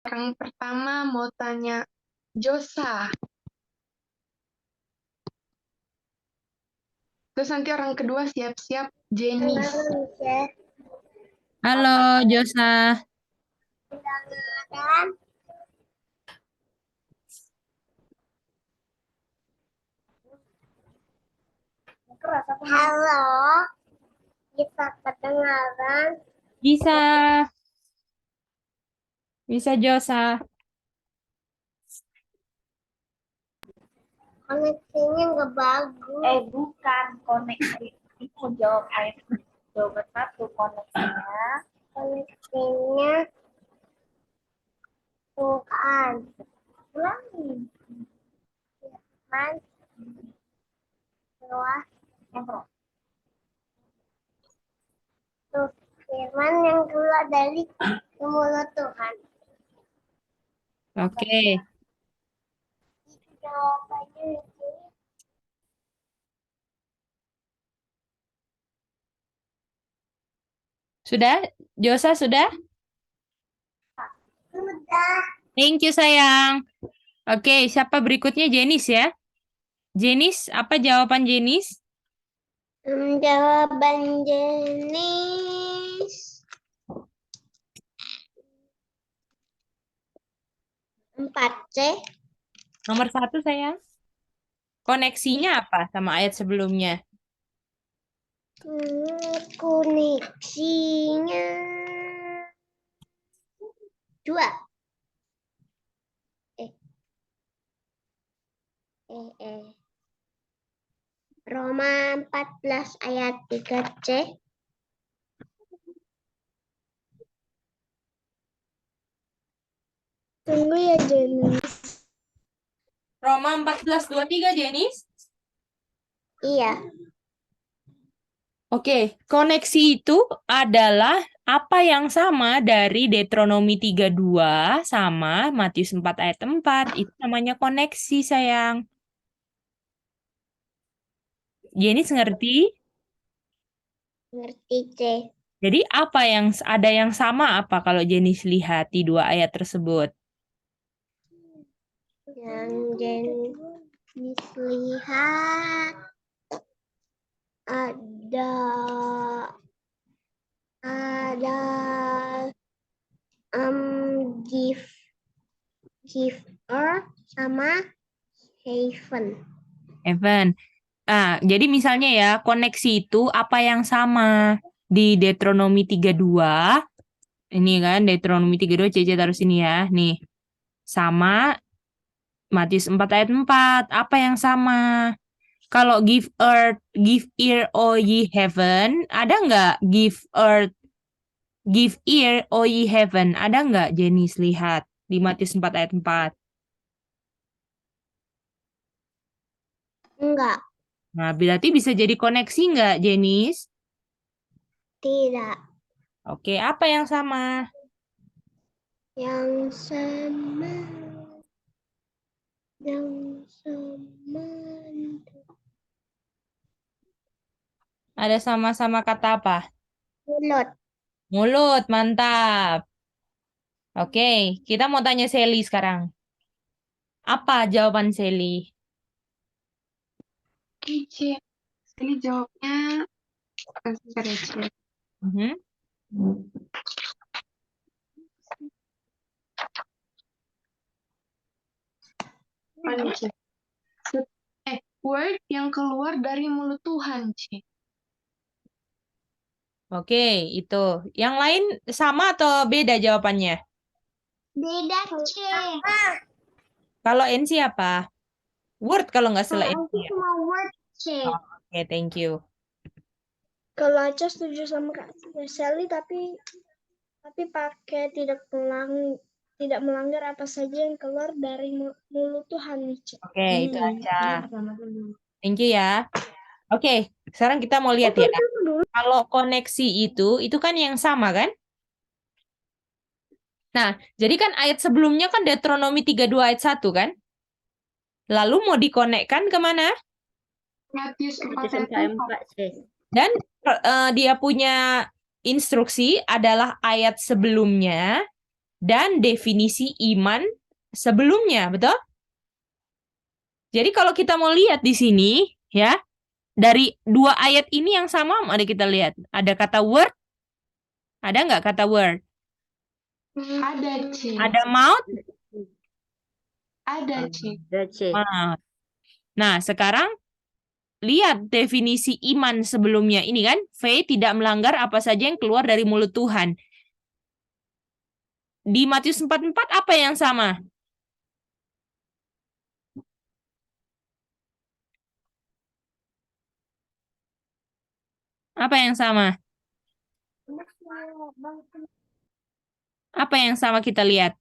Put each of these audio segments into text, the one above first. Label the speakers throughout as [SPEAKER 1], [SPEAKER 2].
[SPEAKER 1] Orang pertama mau tanya Josa. Terus nanti orang kedua siap-siap Jenis.
[SPEAKER 2] Halo, Josa.
[SPEAKER 3] Halo, bisa kedengaran?
[SPEAKER 2] Bisa. Bisa, Josa.
[SPEAKER 3] Koneksinya nggak bagus.
[SPEAKER 4] Bukan koneksi. Itu jawaban satu koneksinya.
[SPEAKER 3] Koneksinya bukan.
[SPEAKER 4] Ulangi.
[SPEAKER 3] Kan? Luas. Tuh, firman yang keluar dari mulut Tuhan.
[SPEAKER 2] Oke.
[SPEAKER 3] Jawabannya itu.
[SPEAKER 2] Sudah? Josa, sudah?
[SPEAKER 3] Sudah.
[SPEAKER 2] Thank you, sayang. Oke, siapa berikutnya? Jenis ya. Jenis, apa jawaban Jenis?
[SPEAKER 3] Jawaban jenis 4C.
[SPEAKER 2] Nomor 1, sayang. Koneksinya apa sama ayat sebelumnya?
[SPEAKER 3] Koneksinya 2. Roma 14 ayat 3C. Tunggu ya, Jenis.
[SPEAKER 2] Roma 14:23, Jenis.
[SPEAKER 3] Iya.
[SPEAKER 2] Oke, koneksi itu adalah apa yang sama dari Deuteronomi 32 sama Matius 4 ayat 4. Itu namanya koneksi, sayang. Jenis ngerti?
[SPEAKER 3] Ngerti, C.
[SPEAKER 2] Jadi apa yang ada yang sama apa kalau Jenis lihat di 2 ayat tersebut?
[SPEAKER 3] Yang Jenis lihat ada giver sama haven.
[SPEAKER 2] Evan. Jadi misalnya ya, koneksi itu apa yang sama di Deuteronomi 32. Ini kan Deuteronomi 32, CC taruh sini ya. Nih. Sama Matius 4 ayat 4. Apa yang sama? Kalau give ear, O ye heaven, ada nggak give ear, O ye heaven, ada nggak Jenis lihat di Matius 4 ayat 4?
[SPEAKER 3] Enggak.
[SPEAKER 2] Nah, berarti bisa jadi koneksi nggak, Jenis?
[SPEAKER 3] Tidak.
[SPEAKER 2] Oke, apa yang sama?
[SPEAKER 3] Yang sama.
[SPEAKER 2] Ada sama-sama kata apa?
[SPEAKER 3] Mulut.
[SPEAKER 2] Mulut, mantap. Oke, kita mau tanya Sally sekarang. Apa jawaban Sally?
[SPEAKER 1] C. Jadi jawabnya sebentar ya, C.
[SPEAKER 2] Mhm.
[SPEAKER 1] Mana, C? Word yang keluar dari mulut Tuhan, C.
[SPEAKER 2] Oke, itu. Yang lain sama atau beda jawabannya?
[SPEAKER 3] Beda, C.
[SPEAKER 2] Kalau NC apa? Word kalau nggak salah
[SPEAKER 3] Kalau
[SPEAKER 2] NC
[SPEAKER 3] aku
[SPEAKER 2] ya.
[SPEAKER 3] cuma word, C.
[SPEAKER 2] Oke, thank you.
[SPEAKER 3] Kalau Aca setuju sama Kak Sally, tapi pakai tidak melanggar apa saja yang keluar dari mulut Tuhan, C.
[SPEAKER 2] Oke, itu aja. Thank you ya. Oke, sekarang kita mau lihat ya. Kalau koneksi itu kan yang sama kan? Nah, jadi kan ayat sebelumnya kan Deuteronomi 32 ayat 1 kan? Lalu mau dikonekkan kemana?
[SPEAKER 1] Matius 4 ayat 4.
[SPEAKER 4] C.
[SPEAKER 2] Dan dia punya instruksi adalah ayat sebelumnya dan definisi iman sebelumnya, betul? Jadi kalau kita mau lihat di sini, ya, dari dua ayat ini yang sama, mari kita lihat. Ada kata word, ada nggak kata word?
[SPEAKER 1] Ada, C.
[SPEAKER 2] Ada mouth?
[SPEAKER 1] Ada, C.
[SPEAKER 2] Maut. Nah, sekarang lihat definisi iman sebelumnya ini kan, faith tidak melanggar apa saja yang keluar dari mulut Tuhan. Di Matius 4:4 apa yang sama? Apa yang sama? Apa yang sama kita lihat?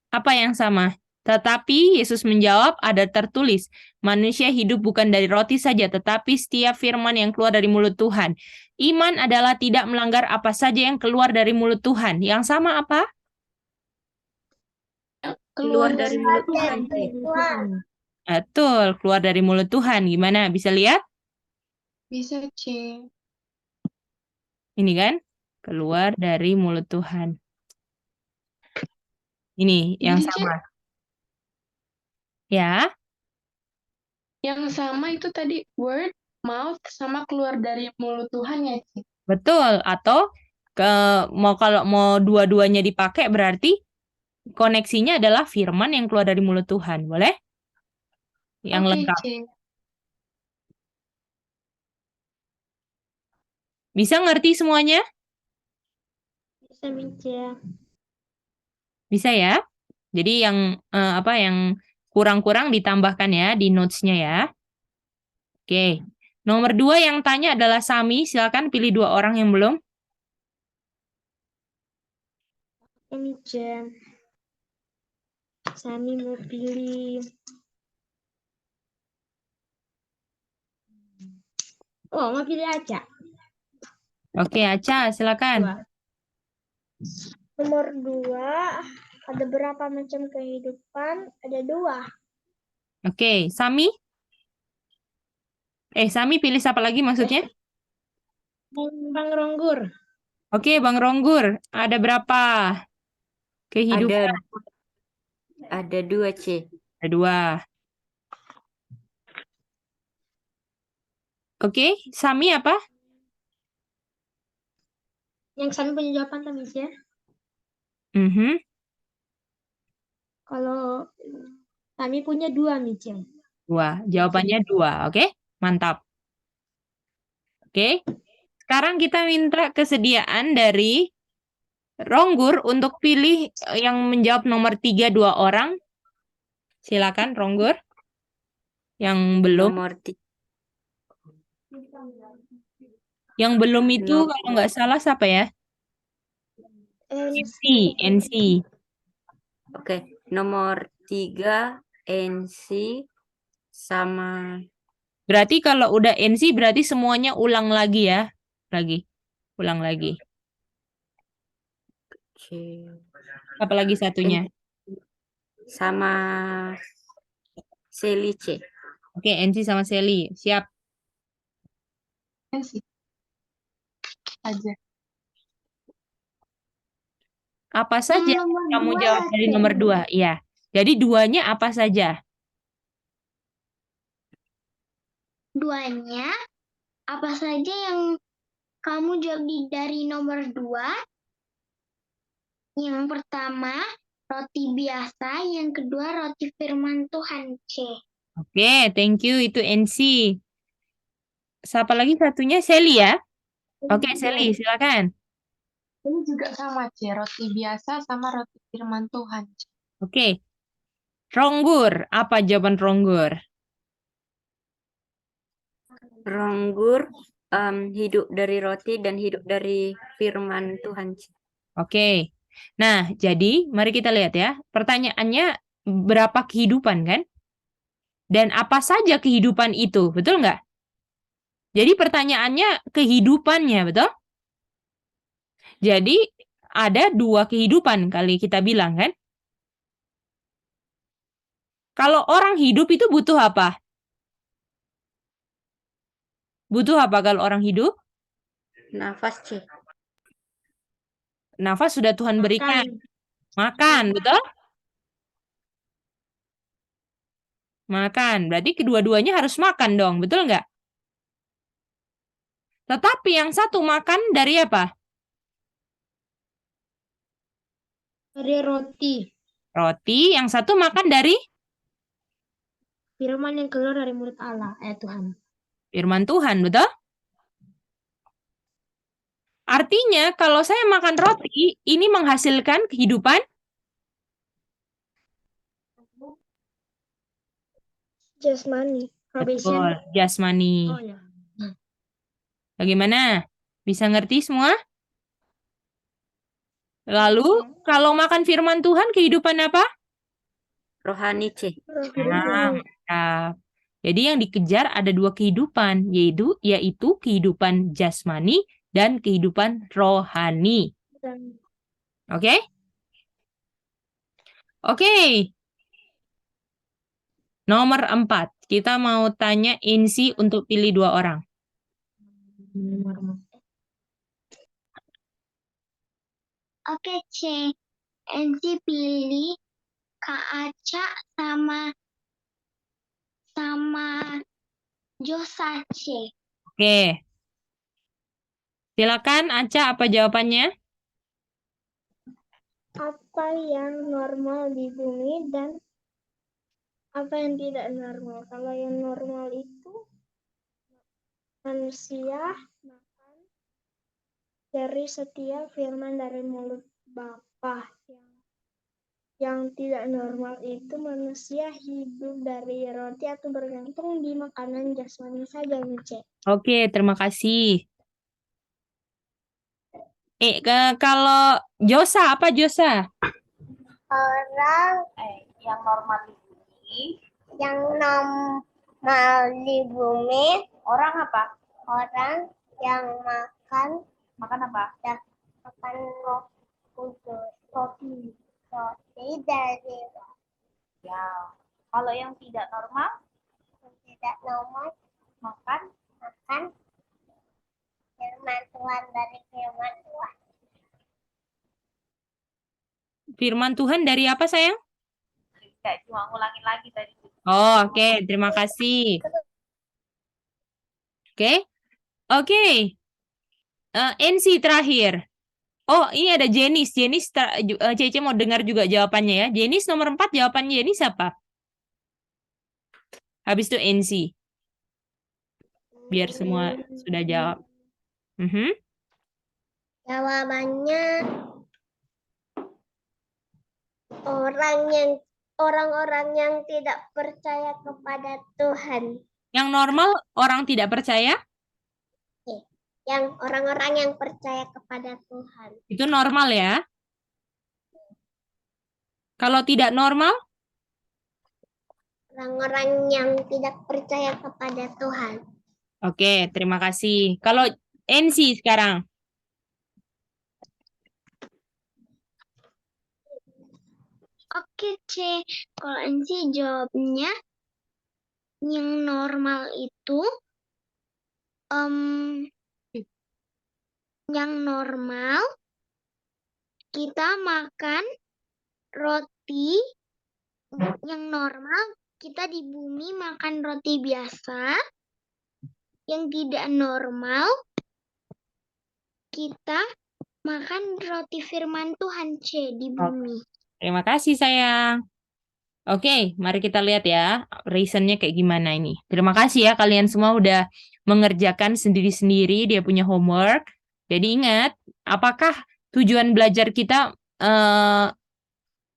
[SPEAKER 2] Apa yang sama? Tetapi Yesus menjawab, ada tertulis, manusia hidup bukan dari roti saja, tetapi setiap firman yang keluar dari mulut Tuhan. Iman adalah tidak melanggar apa saja yang keluar dari mulut Tuhan. Yang sama apa?
[SPEAKER 1] Keluar dari mulut Tuhan.
[SPEAKER 2] Betul, keluar dari mulut Tuhan. Gimana? Bisa lihat?
[SPEAKER 1] Bisa, C.
[SPEAKER 2] Ini kan? Keluar dari mulut Tuhan. Ini yang
[SPEAKER 1] Jadi, C,
[SPEAKER 2] sama. Ya,
[SPEAKER 1] yang sama itu tadi word, mouth, sama keluar dari mulut Tuhan ya, C.
[SPEAKER 2] betul. Atau kalau mau dua-duanya dipakai berarti koneksinya adalah firman yang keluar dari mulut Tuhan. Boleh? Yang
[SPEAKER 1] Oke,
[SPEAKER 2] lengkap.
[SPEAKER 1] C.
[SPEAKER 2] Bisa ngerti semuanya?
[SPEAKER 3] Bisa, Mica.
[SPEAKER 2] Bisa ya? Jadi yang yang kurang-kurang ditambahkan ya di notes-nya ya. Oke. Nomor 2 yang tanya adalah Sami. Silakan pilih 2 orang yang belum.
[SPEAKER 3] Mica. Sami mau pilih. Oh, mau pilih Aca.
[SPEAKER 2] Oke, Aca, silakan.
[SPEAKER 3] Nomor 2, ada berapa macam kehidupan? Ada 2.
[SPEAKER 2] Oke, Sami. Sami pilih siapa lagi maksudnya?
[SPEAKER 3] Bang Ronggur.
[SPEAKER 2] Oke, Bang Ronggur. Ada berapa kehidupan?
[SPEAKER 5] Ada 2, C.
[SPEAKER 2] Ada 2. Oke, Sami apa?
[SPEAKER 3] Yang Sami punya jawaban tadi ya.
[SPEAKER 2] Mhm.
[SPEAKER 3] Kalau Sami punya 2, Mica.
[SPEAKER 2] 2. Jawabannya 2. Oke, mantap. Oke. Sekarang kita minta kesediaan dari Ronggur untuk pilih yang menjawab nomor 3 2 orang. Silakan Ronggur. Yang belum.
[SPEAKER 5] Nomor
[SPEAKER 2] Yang belum itu
[SPEAKER 5] Nomor-
[SPEAKER 2] kalau nggak salah siapa ya? NC.
[SPEAKER 5] Oke, nomor 3 NC sama
[SPEAKER 2] Berarti kalau udah NC berarti semuanya ulang lagi ya. Ulang lagi.
[SPEAKER 5] C
[SPEAKER 2] Apalagi satunya?
[SPEAKER 5] sama Seli, C.
[SPEAKER 2] Oke, NC sama Sally. Siap.
[SPEAKER 1] Kan sih. Aja.
[SPEAKER 2] Apa saja kamu jawab dari nomor 2? Iya. Jadi 2-nya apa saja?
[SPEAKER 3] 2-nya apa saja yang kamu jawab dari nomor 2? Yang pertama roti biasa, yang kedua roti firman Tuhan, C.
[SPEAKER 2] Oke, thank you. Itu NC. Siapa lagi satunya? Sally ya? Oke, Sally, silakan.
[SPEAKER 1] Ini juga sama, C. Roti biasa sama roti firman Tuhan, C.
[SPEAKER 2] Oke. Ronggur, apa jawaban Ronggur?
[SPEAKER 5] Ronggur hidup dari roti dan hidup dari firman Tuhan, C.
[SPEAKER 2] Oke. Nah, jadi mari kita lihat ya. Pertanyaannya berapa kehidupan kan? Dan apa saja kehidupan itu, betul nggak? Jadi pertanyaannya kehidupannya, betul? Jadi ada 2 kehidupan kali kita bilang kan? Kalau orang hidup itu butuh apa? Butuh apa kalau orang hidup?
[SPEAKER 5] Nafas C.
[SPEAKER 2] Nafas sudah Tuhan berikan.
[SPEAKER 3] Makan.
[SPEAKER 2] Makan, betul? Makan. Berarti kedua-duanya harus makan dong, betul nggak? Tetapi yang satu makan dari apa?
[SPEAKER 3] Dari roti.
[SPEAKER 2] Roti. Yang satu makan dari
[SPEAKER 3] Firman yang keluar dari mulut Allah, Tuhan.
[SPEAKER 2] firman Tuhan, betul? Artinya kalau saya makan roti, ini menghasilkan kehidupan
[SPEAKER 3] Jasmani.
[SPEAKER 2] betul, jasmani.
[SPEAKER 3] Oh ya.
[SPEAKER 2] Bagaimana? Bisa ngerti semua? Lalu, kalau makan firman Tuhan, kehidupan apa?
[SPEAKER 5] Rohani C.
[SPEAKER 2] Nah, mantap. Jadi yang dikejar ada dua kehidupan, yaitu kehidupan jasmani dan kehidupan rohani. Oke? Oke. Nomor 4. Kita mau tanya Insi untuk pilih 2 orang.
[SPEAKER 3] Oke, C. NC pilih Kak Aca sama Josa, C.
[SPEAKER 2] Oke. Silakan Aca, apa jawabannya?
[SPEAKER 3] Apa yang normal di bumi dan apa yang tidak normal. Kalau yang normal itu manusia makan dari setiap firman dari mulut Bapa. Yang tidak normal itu manusia hidup dari roti atau bergantung di makanan jasmani saja, Mice.
[SPEAKER 2] Oke, terima kasih. Kalau Josa, apa Josa?
[SPEAKER 3] Orang
[SPEAKER 4] Yang normal di bumi.
[SPEAKER 3] yang normal di bumi,
[SPEAKER 4] Orang apa?
[SPEAKER 3] orang yang makan
[SPEAKER 4] Makan apa?
[SPEAKER 3] roti dari
[SPEAKER 4] Ya. Kalau yang tidak normal,
[SPEAKER 3] tidak normal
[SPEAKER 4] makan
[SPEAKER 3] firman Tuhan dari firman Tuhan.
[SPEAKER 2] Firman Tuhan dari apa, sayang?
[SPEAKER 4] kayak cuma ngulangin lagi tadi.
[SPEAKER 2] Oh, oke. Terima kasih. Oke. Oke. NC terakhir. Oh, ini ada Jenis. Jenis, Cece mau dengar juga jawabannya ya. Jenis nomor 4, jawabannya Jenis apa? Habis itu NC. Biar semua sudah jawab.
[SPEAKER 3] Jawabannya orang-orang yang tidak percaya kepada Tuhan.
[SPEAKER 2] Yang normal orang tidak percaya?
[SPEAKER 3] Yang orang-orang yang percaya kepada Tuhan.
[SPEAKER 2] Itu normal ya? Kalau tidak normal?
[SPEAKER 3] Orang-orang yang tidak percaya kepada Tuhan.
[SPEAKER 2] Oke, terima kasih. Kalau NC sekarang?
[SPEAKER 3] Oke, C. Kalau NC jawabnya yang normal itu yang normal kita makan roti. Yang normal kita di bumi makan roti biasa. Yang tidak normal kita makan roti firman Tuhan, C, di bumi.
[SPEAKER 2] Terima kasih, sayang. Oke, mari kita lihat ya, reasonnya kayak gimana ini. Terima kasih ya kalian semua udah mengerjakan sendiri-sendiri, dia punya homework. Jadi ingat, apakah tujuan belajar kita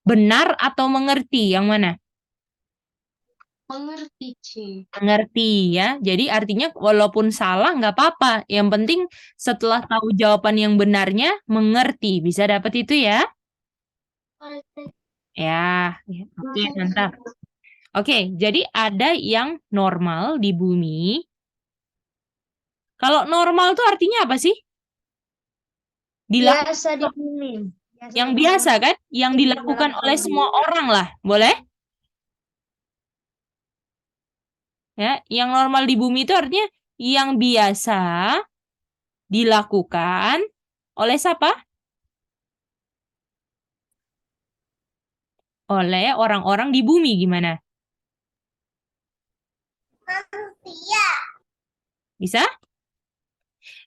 [SPEAKER 2] benar atau mengerti? Yang mana?
[SPEAKER 1] Mengerti, C.
[SPEAKER 2] Mengerti ya. Jadi artinya walaupun salah nggak apa-apa. Yang penting setelah tahu jawaban yang benarnya, mengerti. Bisa dapat itu ya? Ya, oke, mantap. Oke, jadi ada yang normal di bumi. Kalau normal itu artinya apa sih?
[SPEAKER 3] Biasa di bumi.
[SPEAKER 2] Yang biasa kan? Yang dilakukan oleh semua orang lah. Boleh? Ya, yang normal di bumi itu artinya yang biasa dilakukan oleh siapa? Oleh orang-orang di bumi. Gimana? Bisa?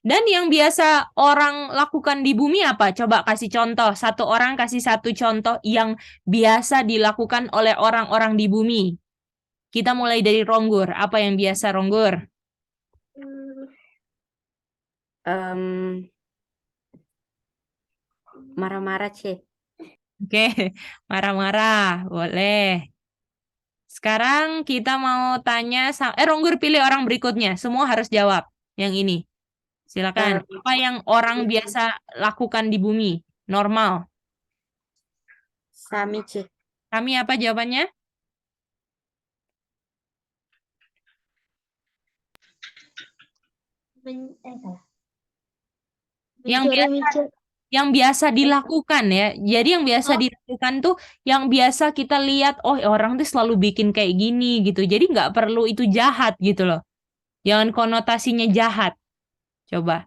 [SPEAKER 2] Dan yang biasa orang lakukan di bumi apa? Coba kasih contoh. Satu orang kasih satu contoh yang biasa dilakukan oleh orang-orang di bumi. Kita mulai dari Ronggur. Apa yang biasa Ronggur?
[SPEAKER 5] Em, marah-marah, C.
[SPEAKER 2] Oke, marah-marah. Boleh. Sekarang kita mau tanya, Ronggur pilih orang berikutnya. Semua harus jawab yang ini. Silakan. Apa yang orang biasa lakukan di bumi? Normal.
[SPEAKER 5] Sami, C.
[SPEAKER 2] Kami apa jawabannya? Yang biasa yang biasa dilakukan ya. Jadi yang biasa dilakukan tuh yang biasa kita lihat, oh orang tuh selalu bikin kayak gini gitu. Jadi nggak perlu itu jahat gitu loh. Jangan konotasinya jahat. Coba.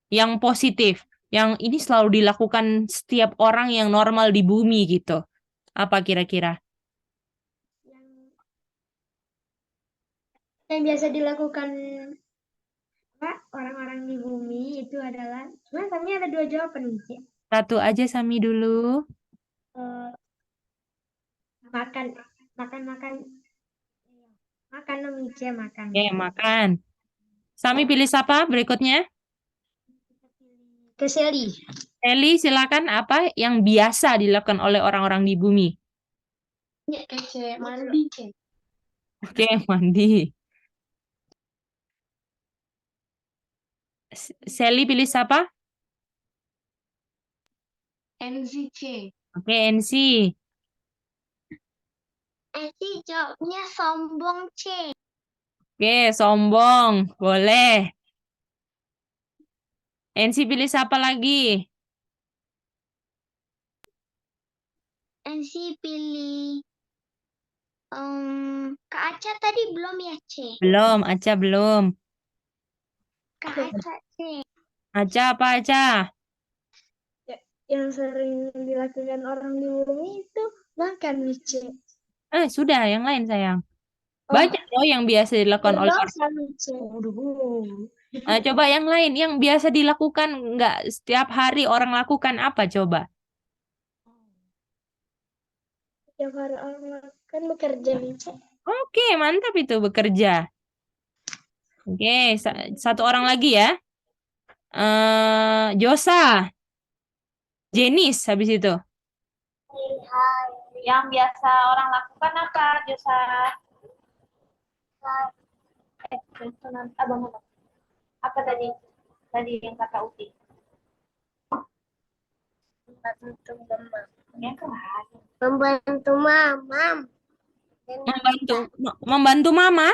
[SPEAKER 2] Yang positif. Yang ini selalu dilakukan setiap orang yang normal di bumi gitu. Apa kira-kira?
[SPEAKER 3] Yang biasa dilakukan orang-orang di bumi itu adalah, cuma kami ada 2 jawaban nih, Cik.
[SPEAKER 2] Satu aja Sami dulu.
[SPEAKER 3] Makan dong, Cik, makan.
[SPEAKER 2] Oke, makan. Sami pilih siapa berikutnya?
[SPEAKER 3] Ke Sally.
[SPEAKER 2] Eli, silakan apa yang biasa dilakukan oleh orang-orang di bumi?
[SPEAKER 1] Ya, kece mandi, Cek.
[SPEAKER 2] Oke, mandi. Sally pilih siapa?
[SPEAKER 1] NZC.
[SPEAKER 2] Oke, NC.
[SPEAKER 3] Jawabnya sombong, Cik.
[SPEAKER 2] Oke, sombong. Boleh. NC pilih siapa lagi?
[SPEAKER 3] NC pilih Kak Aca tadi belum ya, Cik?
[SPEAKER 2] Belum, Aca belum.
[SPEAKER 3] Kak Aca, Cik.
[SPEAKER 2] Aca apa Aca?
[SPEAKER 3] Yang sering dilakukan orang di bumi itu makan, Cik.
[SPEAKER 2] Sudah, yang lain sayang. Banyak loh yang biasa dilakukan oleh orang. Coba yang lain, yang biasa dilakukan nggak setiap hari orang lakukan apa coba?
[SPEAKER 3] Setiap hari orang kan bekerja, Cik.
[SPEAKER 2] Oke, mantap itu bekerja. Oke, satu orang lagi ya. Josa. Jenis habis itu.
[SPEAKER 4] Yang biasa orang lakukan apa, Josa? Abang apa tadi? Tadi yang kata Uti.
[SPEAKER 3] Membantu mama.
[SPEAKER 2] Membantu mama.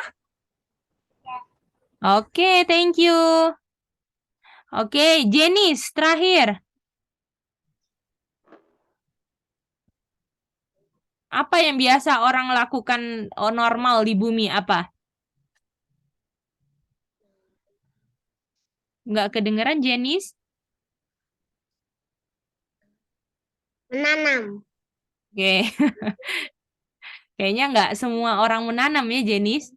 [SPEAKER 2] Oke, thank you. Oke, Jenis terakhir. Apa yang biasa orang lakukan normal di bumi apa? Nggak kedengeran Jenis?
[SPEAKER 3] Menanam.
[SPEAKER 2] Oke. Kayaknya nggak semua orang menanam ya Jenis.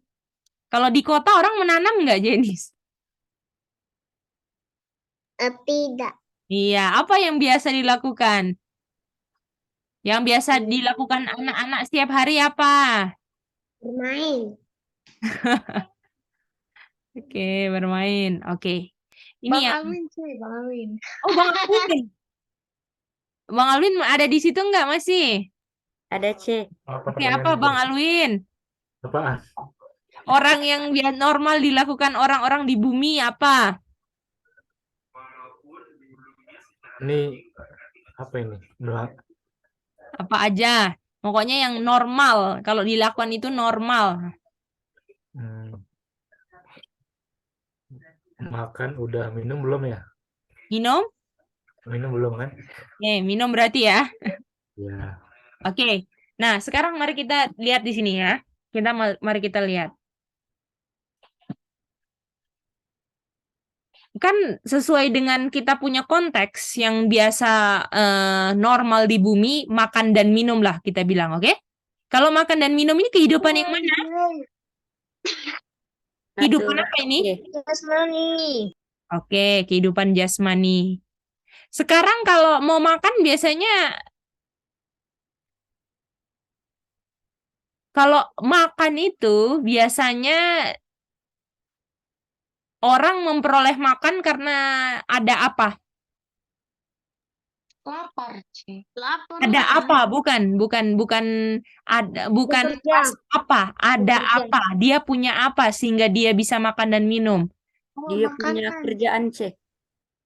[SPEAKER 2] Kalau di kota orang menanam nggak Jenis?
[SPEAKER 3] Tidak.
[SPEAKER 2] Iya, apa yang biasa dilakukan? Yang biasa dilakukan anak-anak setiap hari apa?
[SPEAKER 3] Bermain.
[SPEAKER 2] Oke, bermain. Oke. Ini
[SPEAKER 1] Bang
[SPEAKER 2] yang
[SPEAKER 1] Alwin, Cek. Bang Alwin.
[SPEAKER 2] Oh, Bang Alwin. Bang Alwin ada di situ nggak masih?
[SPEAKER 5] Ada, C.
[SPEAKER 2] Oke, apa Bang Alwin?
[SPEAKER 6] Apaan?
[SPEAKER 2] Orang yang normal dilakukan orang-orang di bumi apa?
[SPEAKER 6] Ini apa ini?
[SPEAKER 2] Apa aja? Pokoknya yang normal. Kalau dilakukan itu normal.
[SPEAKER 6] Makan udah, minum belum ya?
[SPEAKER 2] Minum?
[SPEAKER 6] Minum belum kan?
[SPEAKER 2] Minum berarti ya.
[SPEAKER 6] Ya.
[SPEAKER 2] Oke. Nah, sekarang mari kita lihat di sini ya. Mari kita lihat. kan sesuai dengan kita punya konteks yang biasa normal di bumi, makan dan minum lah kita bilang, oke? Kalau makan dan minum ini kehidupan yang mana? Kehidupan apa ini?
[SPEAKER 3] Jasmani.
[SPEAKER 2] Oke, kehidupan jasmani. Sekarang kalau mau makan biasanya kalau makan itu biasanya orang memperoleh makan karena ada apa?
[SPEAKER 1] Lapar, C. Lapar.
[SPEAKER 2] Ada apa? Bukan ada
[SPEAKER 3] Bekerja.
[SPEAKER 2] pas apa? Ada
[SPEAKER 3] Bekerja.
[SPEAKER 2] apa? Dia punya apa sehingga dia bisa makan dan minum?
[SPEAKER 1] Oh,
[SPEAKER 5] Dia punya
[SPEAKER 1] makanan.
[SPEAKER 5] kerjaan, C.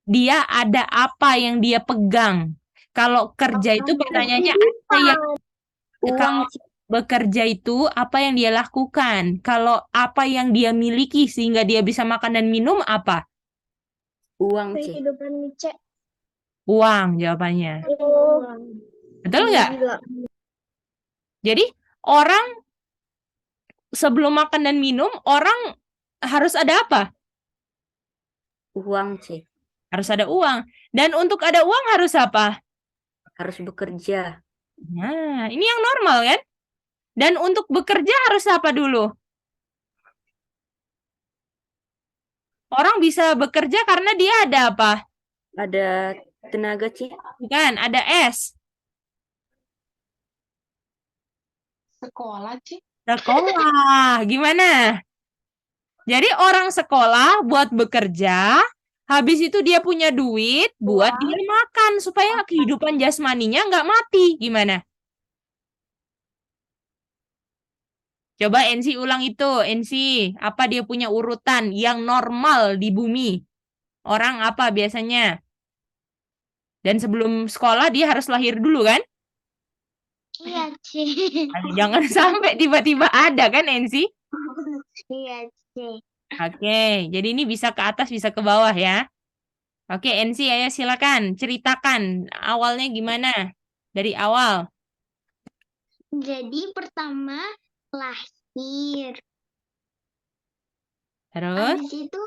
[SPEAKER 2] Dia ada apa yang dia pegang? Kalau kerja itu pertanyaannya apa yang
[SPEAKER 5] Uang,
[SPEAKER 2] kalau
[SPEAKER 5] C.
[SPEAKER 2] bekerja itu apa yang dia lakukan? Kalau apa yang dia miliki sehingga dia bisa makan dan minum apa?
[SPEAKER 5] Uang, C.
[SPEAKER 3] Kehidupan Nice.
[SPEAKER 2] Uang jawabannya.
[SPEAKER 3] Oh,
[SPEAKER 2] Betul nggak?
[SPEAKER 3] gila.
[SPEAKER 2] Jadi orang sebelum makan dan minum, orang harus ada apa?
[SPEAKER 5] Uang, C.
[SPEAKER 2] Harus ada uang. Dan untuk ada uang harus apa?
[SPEAKER 5] Harus bekerja.
[SPEAKER 2] Nah, ini yang normal kan? Dan untuk bekerja harus apa dulu? Orang bisa bekerja karena dia ada apa?
[SPEAKER 5] Ada tenaga, C.
[SPEAKER 2] Bukan, ada S.
[SPEAKER 1] Sekolah, C.
[SPEAKER 2] Sekolah. Gimana? Jadi orang sekolah buat bekerja, habis itu dia punya duit buat dia makan supaya kehidupan jasmaninya nggak mati. Gimana? Coba NC ulang itu. NC, apa dia punya urutan yang normal di bumi? Orang apa biasanya? Dan sebelum sekolah dia harus lahir dulu kan?
[SPEAKER 3] Iya, C.
[SPEAKER 2] Jangan sampai tiba-tiba ada kan NC?
[SPEAKER 3] Iya, C.
[SPEAKER 2] Oke, jadi ini bisa ke atas, bisa ke bawah ya. Oke, NC, ayo silakan ceritakan awalnya gimana? Dari awal.
[SPEAKER 3] Jadi pertama lahir.
[SPEAKER 2] Terus?
[SPEAKER 3] Habis itu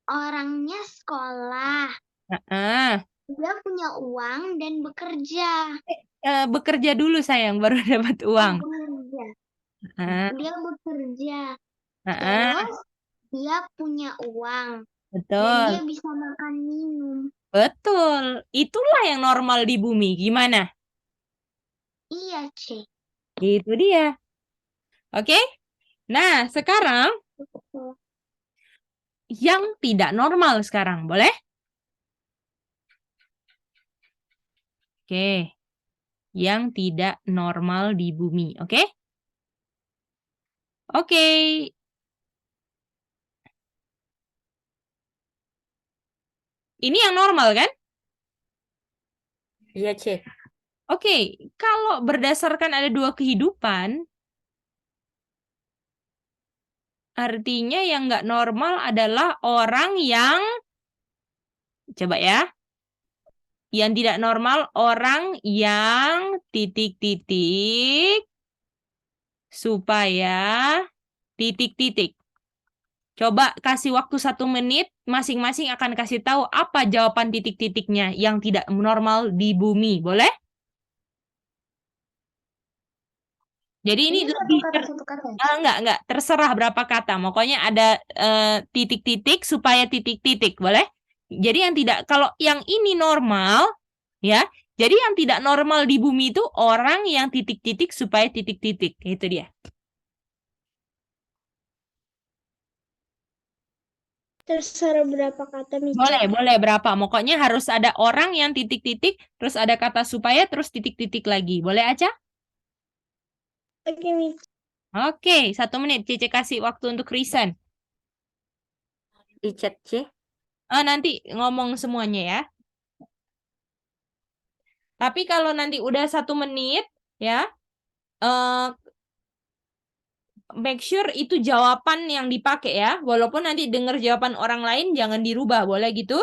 [SPEAKER 3] orangnya sekolah.
[SPEAKER 2] Heeh.
[SPEAKER 3] Dia punya uang dan bekerja.
[SPEAKER 2] Bekerja dulu sayang, baru dapat uang.
[SPEAKER 3] Bekerja.
[SPEAKER 2] Heeh,
[SPEAKER 3] Dia bekerja.
[SPEAKER 2] heeh,
[SPEAKER 3] Terus dia punya uang. Dan
[SPEAKER 2] betul.
[SPEAKER 3] dia bisa makan minum.
[SPEAKER 2] Betul. Itulah yang normal di bumi. Gimana?
[SPEAKER 3] Iya, C.
[SPEAKER 2] Itu dia. Oke? Nah, sekarang yang tidak normal sekarang. Boleh? Oke. Yang tidak normal di bumi. Oke? Oke. Ini yang normal kan?
[SPEAKER 5] Iya, C.
[SPEAKER 2] Oke. Kalau berdasarkan ada dua kehidupan, artinya yang nggak normal adalah orang yang, coba ya, yang tidak normal orang yang titik-titik supaya titik-titik. Coba kasih waktu 1 menit, masing-masing akan kasih tahu apa jawaban titik-titiknya yang tidak normal di bumi. Boleh? Jadi ini lebih
[SPEAKER 3] Satu kata.
[SPEAKER 2] enggak, terserah berapa kata. Pokoknya ada titik-titik supaya titik-titik, boleh? Jadi yang tidak, kalau yang ini normal, ya. Jadi yang tidak normal di bumi itu orang yang titik-titik supaya titik-titik. Itu dia.
[SPEAKER 3] Terserah berapa kata, Mica.
[SPEAKER 2] Boleh berapa. Pokoknya harus ada orang yang titik-titik, terus ada kata supaya, terus titik-titik lagi. Boleh aja?
[SPEAKER 3] Oke, Mica.
[SPEAKER 2] Oke, 1 menit. Cece kasih waktu untuk resign.
[SPEAKER 5] Di chat, C.
[SPEAKER 2] Nanti ngomong semuanya ya. Tapi kalau nanti udah 1 menit, ya, make sure itu jawaban yang dipakai ya. Walaupun nanti dengar jawaban orang lain, jangan dirubah. Boleh gitu?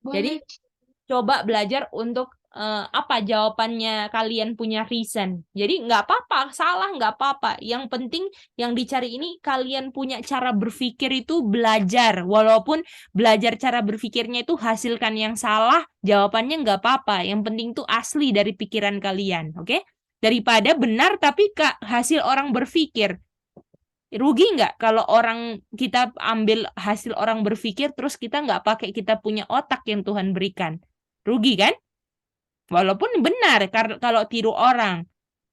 [SPEAKER 2] Jadi,
[SPEAKER 1] Boleh.
[SPEAKER 2] coba belajar untuk apa jawabannya kalian punya reason. Jadi nggak apa-apa, salah nggak apa-apa. Yang penting yang dicari ini kalian punya cara berpikir itu belajar. Walaupun belajar cara berpikirnya itu hasilkan yang salah, jawabannya nggak apa-apa. Yang penting itu asli dari pikiran kalian, oke? Daripada benar tapi hasil orang berpikir. Rugi nggak kalau kita ambil hasil orang berpikir terus kita nggak pakai kita punya otak yang Tuhan berikan? Rugi kan? Walaupun benar kalau tiru orang.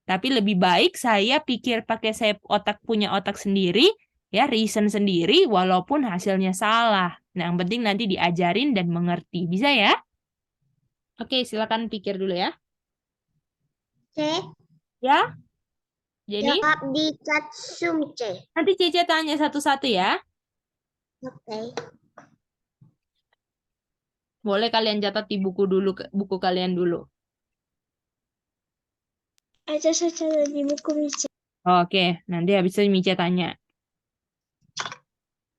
[SPEAKER 2] Tapi lebih baik saya pikir pakai saya punya otak sendiri, ya reason sendiri walaupun hasilnya salah. Nah, yang penting nanti diajarin dan mengerti. Bisa ya? Oke, silakan pikir dulu ya.
[SPEAKER 3] C.
[SPEAKER 2] Ya? Jadi
[SPEAKER 3] Jawab di chat Zoom, C.
[SPEAKER 2] nanti Cece tanya satu-satu ya.
[SPEAKER 3] Oke.
[SPEAKER 2] Boleh kalian catat di buku kalian dulu.
[SPEAKER 3] Aja saja di buku Mice.
[SPEAKER 2] Oke, nanti habis itu Mice tanya.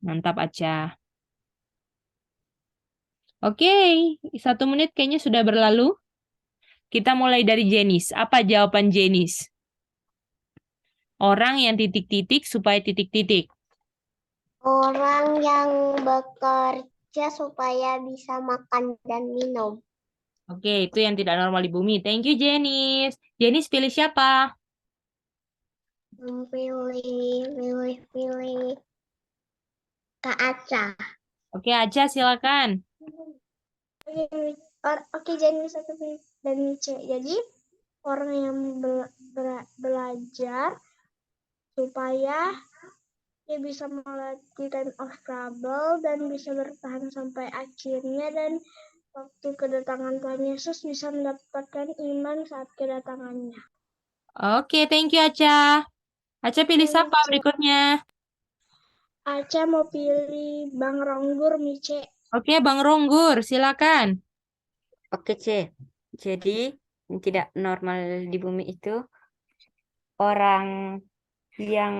[SPEAKER 2] Mantap aja. Oke, 1 menit kayaknya sudah berlalu. Kita mulai dari Jenis. Apa jawaban Jenis? Orang yang titik-titik supaya titik-titik.
[SPEAKER 3] Orang yang bekerja supaya bisa makan dan minum.
[SPEAKER 2] Oke, itu yang tidak normal di bumi. Thank you, Jenis. Jenis pilih siapa?
[SPEAKER 3] Pilih Kak Aca.
[SPEAKER 2] Oke, Aca silakan.
[SPEAKER 3] Oke, jadi satu dan C. Jadi orang yang belajar supaya dia bisa melatih time of trouble dan bisa bertahan sampai akhirnya, dan waktu kedatangan Tuhan Yesus bisa mendapatkan iman saat kedatangannya.
[SPEAKER 2] Oke, thank you, Aca. Aca pilih siapa berikutnya?
[SPEAKER 3] Aca mau pilih Bang Ronggur, Mice.
[SPEAKER 2] Oke, Bang Ronggur, silakan.
[SPEAKER 5] Oke, C. Jadi, yang tidak normal di bumi itu orang yang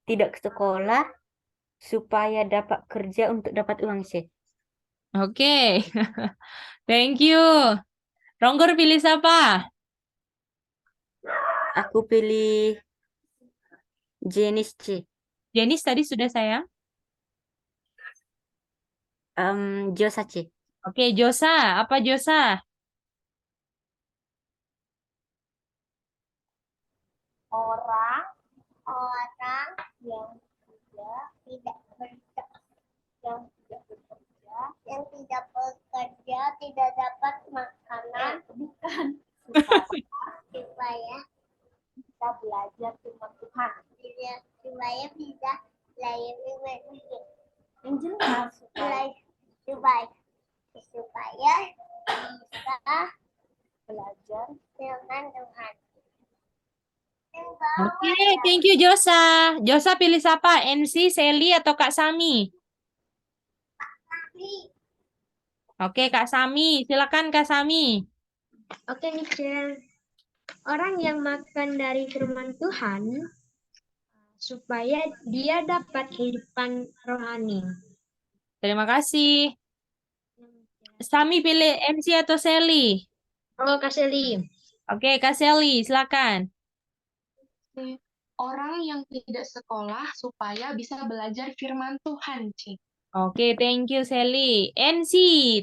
[SPEAKER 5] tidak ke sekolah supaya dapat kerja untuk dapat uang, C.
[SPEAKER 2] Oke, thank you. Ronggur pilih siapa?
[SPEAKER 5] Aku pilih Jenis, C.
[SPEAKER 2] Jenis tadi sudah sayang.
[SPEAKER 5] Josa, C.
[SPEAKER 2] Oke, Josa. Apa Josa?
[SPEAKER 4] Orang yang tidak bekerja, tidak dapat makanan, bukan supaya bisa belajar firman Tuhan. Supaya bisa belajar firman Tuhan. Yang jelas supaya bisa belajar firman Tuhan.
[SPEAKER 2] Oke, thank you Josa. Josa pilih siapa? NC, Sally, atau Kak Sami? Oke, Kak Sami. Silakan Kak Sami.
[SPEAKER 3] Oke, Michelle. Orang yang makan dari firman Tuhan supaya dia dapat kehidupan rohani.
[SPEAKER 2] Terima kasih. Sami pilih MC atau Sally?
[SPEAKER 3] Oh, Kak Sally.
[SPEAKER 2] Oke, Kak Sally, silakan.
[SPEAKER 1] Orang yang tidak sekolah supaya bisa belajar firman Tuhan, Ci.
[SPEAKER 2] Oke, thank you Sally. NC,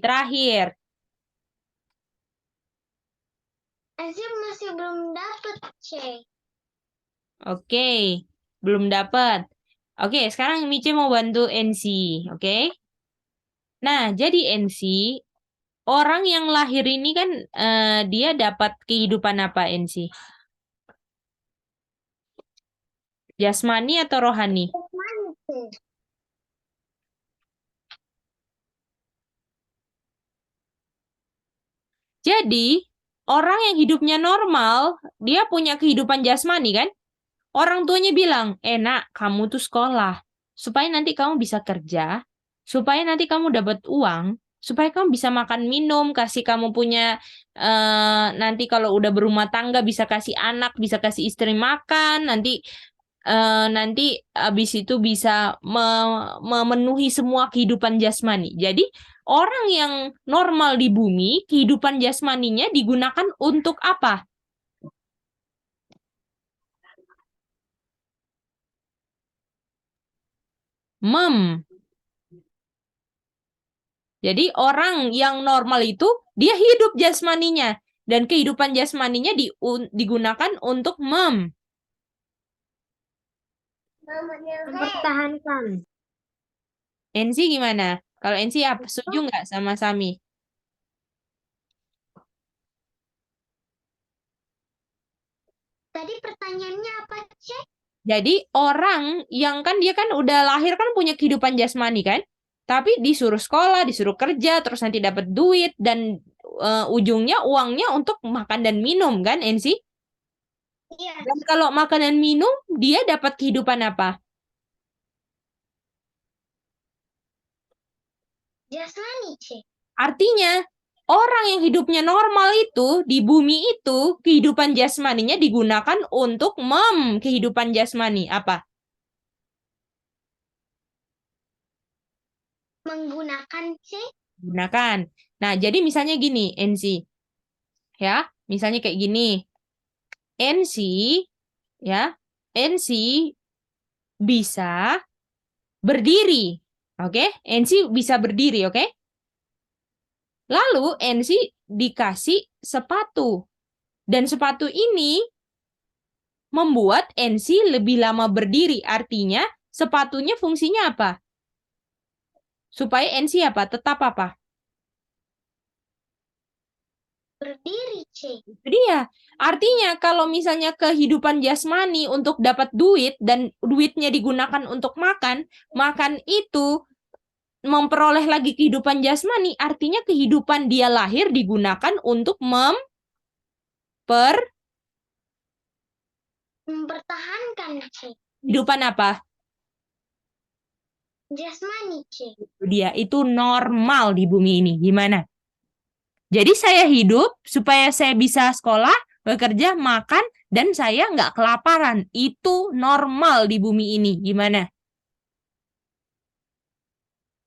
[SPEAKER 2] terakhir.
[SPEAKER 3] Azim masih belum dapat, C.
[SPEAKER 2] Oke, belum dapat. Oke, sekarang Mice mau bantu NC, oke? Nah, jadi NC, orang yang lahir ini kan dia dapat kehidupan apa NC? Jasmani atau rohani? Jadi, orang yang hidupnya normal, dia punya kehidupan jasmani kan? Orang tuanya bilang, nak, kamu tuh sekolah. Supaya nanti kamu bisa kerja, supaya nanti kamu dapat uang, supaya kamu bisa makan minum, kasih kamu punya, nanti kalau udah berumah tangga bisa kasih anak, bisa kasih istri makan, nanti habis itu bisa memenuhi semua kehidupan jasmani. Jadi orang yang normal di bumi, kehidupan jasmaninya digunakan untuk apa? Jadi orang yang normal itu dia hidup jasmaninya dan kehidupan jasmaninya digunakan untuk
[SPEAKER 3] Mempertahankan.
[SPEAKER 2] Ensi gimana? Kalau Ensi setuju nggak sama Sami?
[SPEAKER 4] Tadi pertanyaannya apa, Cek?
[SPEAKER 2] Jadi orang yang kan dia kan udah lahir kan punya kehidupan jasmani kan? Tapi disuruh sekolah, disuruh kerja, terus nanti dapat duit dan ujungnya uangnya untuk makan dan minum kan, Ensi?
[SPEAKER 4] Iya,
[SPEAKER 2] Dan kalau makan dan minum, dia dapat kehidupan apa?
[SPEAKER 4] jasmani, Cek.
[SPEAKER 2] Artinya, orang yang hidupnya normal itu, di bumi itu, kehidupan jasmaninya digunakan untuk kehidupan jasmani. Apa?
[SPEAKER 4] Menggunakan, Cek.
[SPEAKER 2] Gunakan. Nah, jadi misalnya gini, NC. Ya, misalnya kayak gini. NC, ya, NC bisa berdiri. Oke? NC bisa berdiri, oke? Lalu NC dikasih sepatu. Dan sepatu ini membuat NC lebih lama berdiri. Artinya, sepatunya fungsinya apa? Supaya NC apa? Tetap apa?
[SPEAKER 4] Berdiri, Cek.
[SPEAKER 2] Itu dia. Artinya kalau misalnya kehidupan jasmani untuk dapat duit dan duitnya digunakan untuk makan, makan itu memperoleh lagi kehidupan jasmani, artinya kehidupan dia lahir digunakan untuk
[SPEAKER 4] Mempertahankan, Cek.
[SPEAKER 2] kehidupan apa?
[SPEAKER 4] Jasmani, Cek.
[SPEAKER 2] Dia itu normal di bumi ini. Gimana? Jadi saya hidup supaya saya bisa sekolah, bekerja, makan, dan saya nggak kelaparan. Itu normal di bumi ini. Gimana?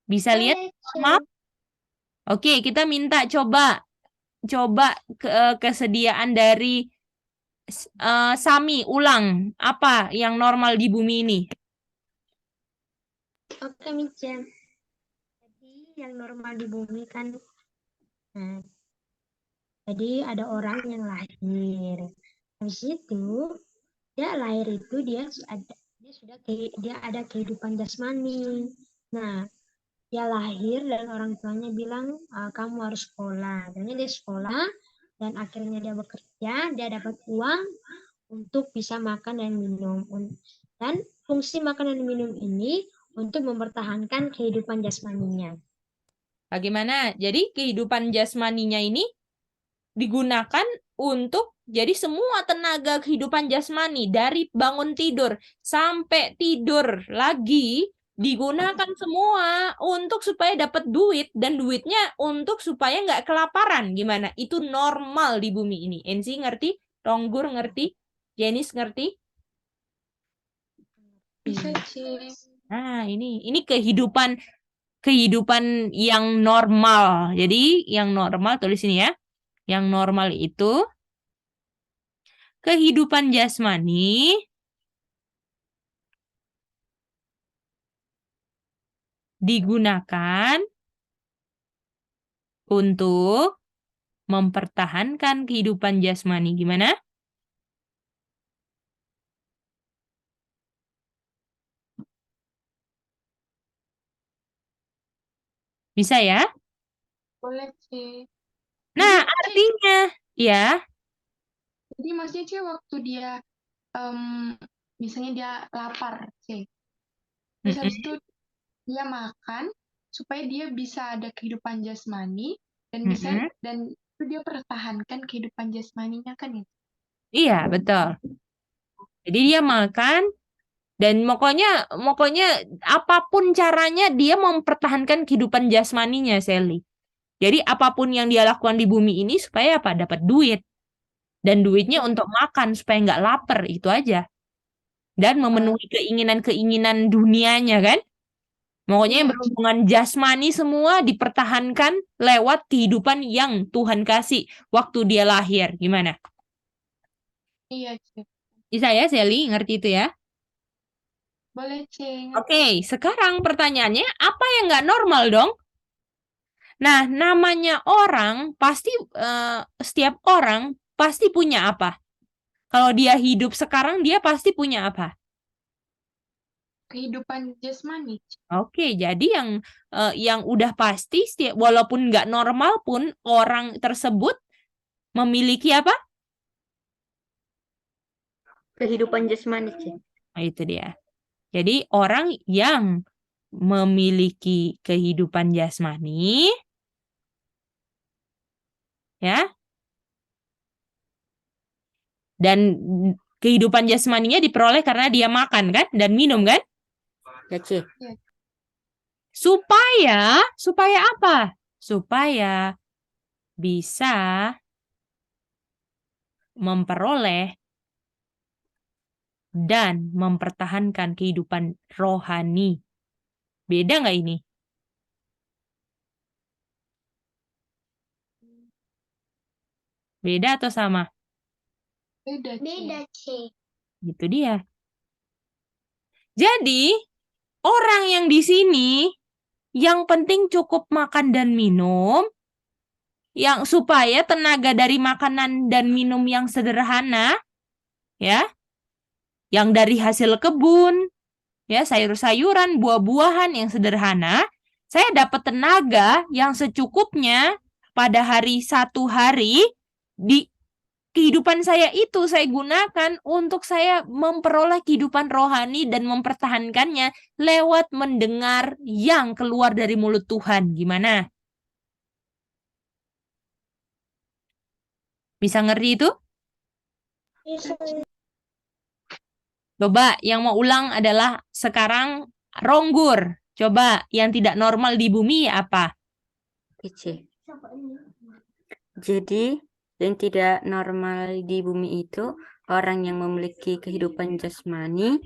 [SPEAKER 2] Bisa lihat?
[SPEAKER 4] Boleh, Cek.
[SPEAKER 2] Maaf. Oke, kita minta coba kesediaan dari Sami. Ulang. Apa yang normal di bumi ini?
[SPEAKER 3] Oke, Micha. Jadi yang normal di bumi kan, jadi ada orang yang lahir. Habis itu dia lahir itu dia ada kehidupan jasmani. Nah, dia lahir dan orang tuanya bilang kamu harus sekolah. Dan dia sekolah dan akhirnya dia bekerja, dia dapat uang untuk bisa makan dan minum. Dan fungsi makan dan minum ini untuk mempertahankan kehidupan jasmaninya.
[SPEAKER 2] Bagaimana? Jadi kehidupan jasmaninya ini digunakan untuk jadi semua tenaga kehidupan jasmani dari bangun tidur sampai tidur lagi digunakan semua untuk supaya dapat duit dan duitnya untuk supaya nggak kelaparan. Gimana? Itu normal di bumi ini. Ensi ngerti? Tonggur ngerti? Jenis ngerti?
[SPEAKER 1] Bisa, Cek.
[SPEAKER 2] Nah, ini kehidupan yang normal. Jadi yang normal tulis ini ya. Yang normal itu kehidupan jasmani digunakan untuk mempertahankan kehidupan jasmani. Gimana? Bisa ya?
[SPEAKER 1] Boleh, Cek.
[SPEAKER 2] Nah,
[SPEAKER 1] Jadi, Cek,
[SPEAKER 2] artinya ya,
[SPEAKER 1] jadi maksudnya Cek waktu dia misalnya dia lapar, Cek. Terus habis itu dia makan supaya dia bisa ada kehidupan jasmani dan bisa dan itu dia pertahankan kehidupan jasmaninya kan ya.
[SPEAKER 2] iya betul. Jadi dia makan dan pokoknya apapun caranya dia mempertahankan kehidupan jasmaninya, Sally. Jadi apapun yang dia lakukan di bumi ini supaya apa? Dapat duit. Dan duitnya untuk makan supaya nggak lapar, itu aja. Dan memenuhi keinginan-keinginan dunianya kan? Pokoknya yang
[SPEAKER 1] Iya,
[SPEAKER 2] berhubungan jasmani semua dipertahankan lewat kehidupan yang Tuhan kasih waktu dia lahir. Gimana?
[SPEAKER 1] iya, Cik.
[SPEAKER 2] Bisa ya, Sally? Ngerti itu ya?
[SPEAKER 1] Boleh, Cik.
[SPEAKER 2] Oke, sekarang pertanyaannya, apa yang nggak normal dong? Nah, namanya orang, pasti setiap orang pasti punya apa? Kalau dia hidup sekarang, dia pasti punya apa?
[SPEAKER 1] Kehidupan jasmani, Cik.
[SPEAKER 2] Oke, jadi yang udah pasti, walaupun nggak normal pun, orang tersebut memiliki apa?
[SPEAKER 5] Kehidupan jasmani, C.
[SPEAKER 2] Nah, itu dia. Jadi orang yang memiliki kehidupan jasmani, ya, dan kehidupan jasmaninya diperoleh karena dia makan kan dan minum kan?
[SPEAKER 5] Ya, C.
[SPEAKER 2] Supaya apa? Supaya bisa memperoleh dan mempertahankan kehidupan rohani. Beda nggak ini? Beda atau sama?
[SPEAKER 1] Beda, Cik.
[SPEAKER 3] Beda, Cik.
[SPEAKER 2] Gitu dia. Jadi, orang yang di sini yang penting cukup makan dan minum, yang supaya tenaga dari makanan dan minum yang sederhana, ya, yang dari hasil kebun, ya, sayur-sayuran, buah-buahan yang sederhana, saya dapat tenaga yang secukupnya pada satu hari di kehidupan saya itu saya gunakan untuk saya memperoleh kehidupan rohani dan mempertahankannya lewat mendengar yang keluar dari mulut Tuhan. Gimana? Bisa ngerti itu?
[SPEAKER 3] Bisa.
[SPEAKER 2] Coba yang mau ulang adalah sekarang Ronggur. Coba yang tidak normal di bumi apa?
[SPEAKER 5] Oke, C. Jadi, yang tidak normal di bumi itu orang yang memiliki kehidupan jasmani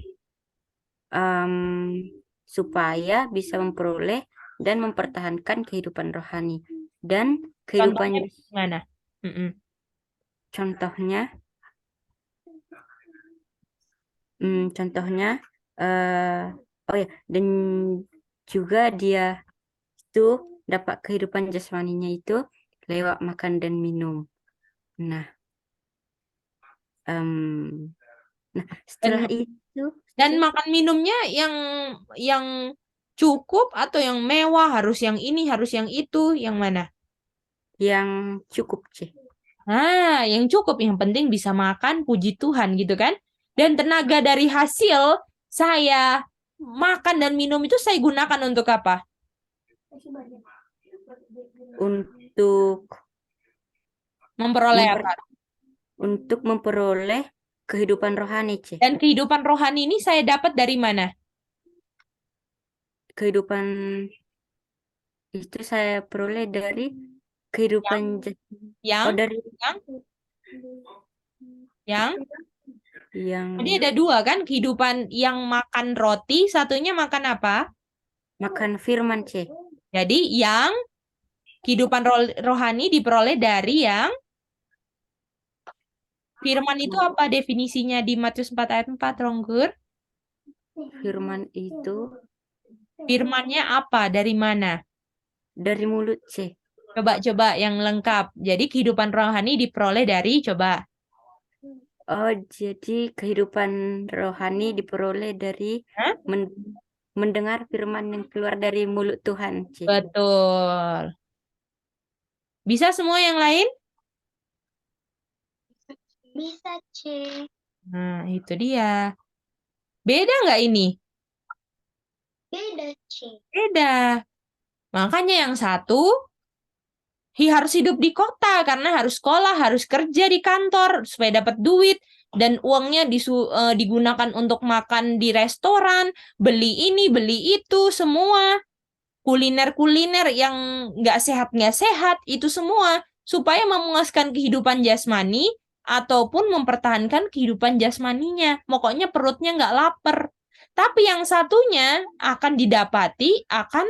[SPEAKER 5] supaya bisa memperoleh dan mempertahankan kehidupan rohani. Dan kehidupan
[SPEAKER 2] Contohnya gimana?
[SPEAKER 5] contohnya oh ya, dan juga dia itu dapat kehidupan jasmaninya itu lewat makan dan minum. Nah, setelah itu
[SPEAKER 2] Dan makan minumnya yang cukup atau yang mewah, harus yang ini, harus yang itu, yang mana?
[SPEAKER 5] yang cukup, C.
[SPEAKER 2] Nah, yang cukup, yang penting bisa makan, puji Tuhan gitu kan. Dan tenaga dari hasil saya makan dan minum itu saya gunakan untuk apa?
[SPEAKER 5] Untuk
[SPEAKER 2] Memperoleh apa?
[SPEAKER 5] untuk memperoleh kehidupan rohani, C.
[SPEAKER 2] Dan kehidupan rohani ini saya dapat dari mana?
[SPEAKER 5] Kehidupan itu saya peroleh dari kehidupan dari yang
[SPEAKER 2] Jadi ada dua kan, kehidupan yang makan roti, satunya makan apa?
[SPEAKER 5] makan firman, C.
[SPEAKER 2] Jadi yang kehidupan rohani diperoleh dari yang firman itu apa definisinya di Matius 4 ayat 4, Ronggur?
[SPEAKER 5] Firman itu
[SPEAKER 2] Firmannya apa? Dari mana?
[SPEAKER 5] dari mulut, C.
[SPEAKER 2] Coba yang lengkap. Jadi kehidupan rohani diperoleh dari, coba.
[SPEAKER 5] Oh, jadi kehidupan rohani diperoleh dari mendengar firman yang keluar dari mulut Tuhan, C.
[SPEAKER 2] Betul. Bisa semua yang lain?
[SPEAKER 3] Bisa, Cik.
[SPEAKER 2] Nah, itu dia. Beda nggak ini?
[SPEAKER 3] Beda, Cik.
[SPEAKER 2] Beda. Makanya yang satu harus hidup di kota karena harus sekolah, harus kerja di kantor supaya dapat duit dan uangnya digunakan untuk makan di restoran, beli ini, beli itu, semua kuliner-kuliner yang nggak sehat itu semua supaya memuaskan kehidupan jasmani ataupun mempertahankan kehidupan jasmaninya. Pokoknya perutnya nggak lapar. Tapi yang satunya akan didapati akan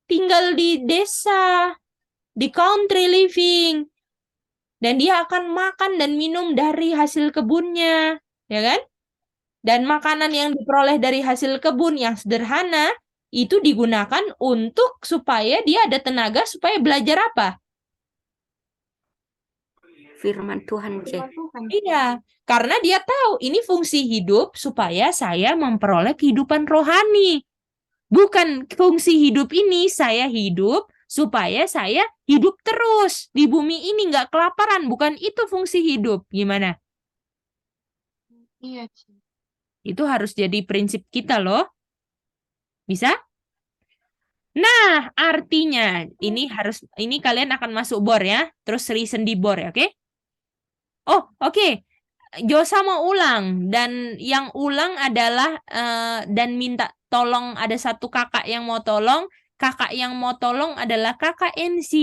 [SPEAKER 2] tinggal di desa, di country living. Dan dia akan makan dan minum dari hasil kebunnya, ya kan? Dan makanan yang diperoleh dari hasil kebun yang sederhana itu digunakan untuk supaya dia ada tenaga supaya belajar apa?
[SPEAKER 5] Firman Tuhan, C.
[SPEAKER 1] Firman Tuhan.
[SPEAKER 2] Iya, karena dia tahu ini fungsi hidup supaya saya memperoleh kehidupan rohani. Bukan fungsi hidup ini saya hidup supaya saya hidup terus di bumi ini nggak kelaparan. Bukan itu fungsi hidup. Gimana?
[SPEAKER 1] Iya, Ci.
[SPEAKER 2] Itu harus jadi prinsip kita loh. Bisa? Nah, artinya ini kalian akan masuk bor ya. Terus reason di bor ya, oke? Oh, oke. Josa mau ulang dan yang ulang adalah dan minta tolong, ada satu kakak yang mau tolong. Kakak yang mau tolong adalah kakak NC.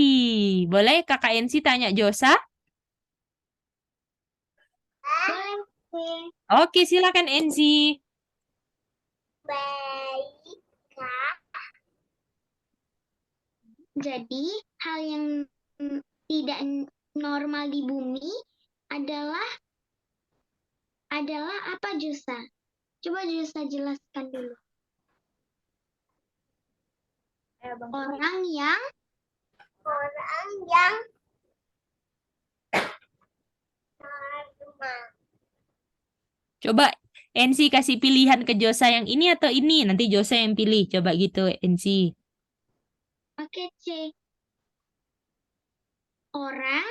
[SPEAKER 2] Boleh kakak NC tanya Josa? Oke, silakan NC.
[SPEAKER 4] Baik, Kak.
[SPEAKER 3] Jadi, hal yang tidak normal di bumi adalah apa, Josa? Coba Josa jelaskan dulu. Orang yang
[SPEAKER 4] Normal.
[SPEAKER 2] Coba NC kasih pilihan ke Josa yang ini atau ini. Nanti Josa yang pilih. Coba gitu NC.
[SPEAKER 3] Oke, C. Orang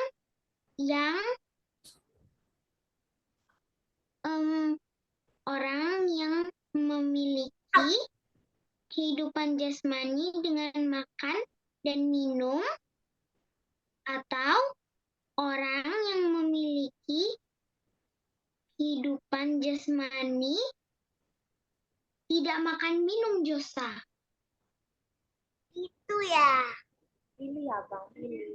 [SPEAKER 3] yang memiliki kehidupan jasmani dengan makan dan minum, atau orang yang memiliki kehidupan jasmani tidak makan minum, Josa.
[SPEAKER 4] Itu ya.
[SPEAKER 7] Pilih abang, pilih.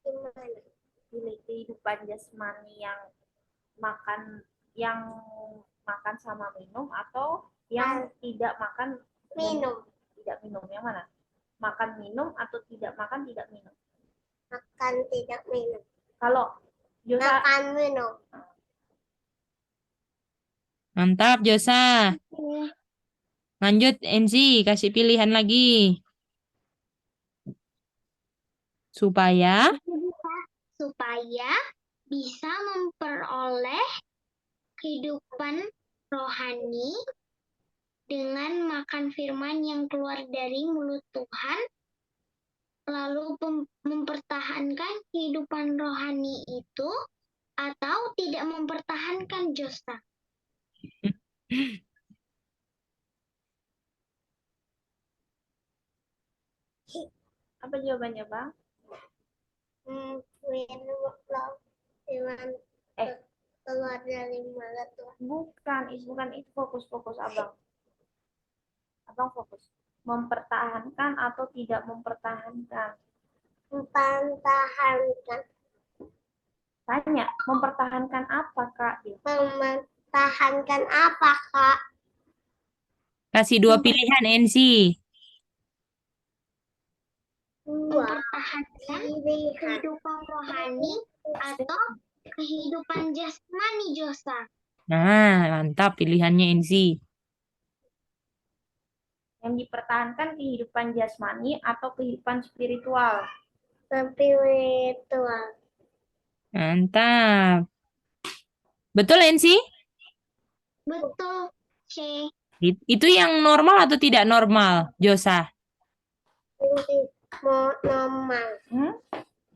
[SPEAKER 4] Gimana?
[SPEAKER 7] Pilih kehidupan jasmani yang makan sama minum, atau yang tidak makan
[SPEAKER 4] Minum.
[SPEAKER 7] tidak minum. Yang mana? Makan minum atau tidak makan tidak minum?
[SPEAKER 4] Makan tidak minum.
[SPEAKER 7] Kalau Josa
[SPEAKER 4] Makan minum.
[SPEAKER 2] Mantap Josa. Lanjut NC, kasih pilihan lagi. Supaya
[SPEAKER 3] bisa memperoleh kehidupan rohani dengan makan firman yang keluar dari mulut Tuhan, lalu mempertahankan kehidupan rohani itu, atau tidak mempertahankan, Josa.
[SPEAKER 7] apa jawabannya bang?
[SPEAKER 4] Firman keluar dari mulut Tuhan.
[SPEAKER 7] Bukan itu fokus abang. Abang fokus. Mempertahankan atau tidak mempertahankan?
[SPEAKER 4] Mempertahankan.
[SPEAKER 7] Tanya, mempertahankan apa kak?
[SPEAKER 4] Mempertahankan apa, Kak?
[SPEAKER 2] kasih dua pilihan NC.
[SPEAKER 3] Mempertahankan kehidupan rohani atau kehidupan jasmani, Josa.
[SPEAKER 2] Nah, mantap pilihannya NC.
[SPEAKER 7] Yang dipertahankan kehidupan jasmani atau kehidupan spiritual?
[SPEAKER 4] Spiritual.
[SPEAKER 2] Mantap. Betul NC?
[SPEAKER 3] Betul, C.
[SPEAKER 2] Itu yang normal atau tidak normal, Josa?
[SPEAKER 4] Normal.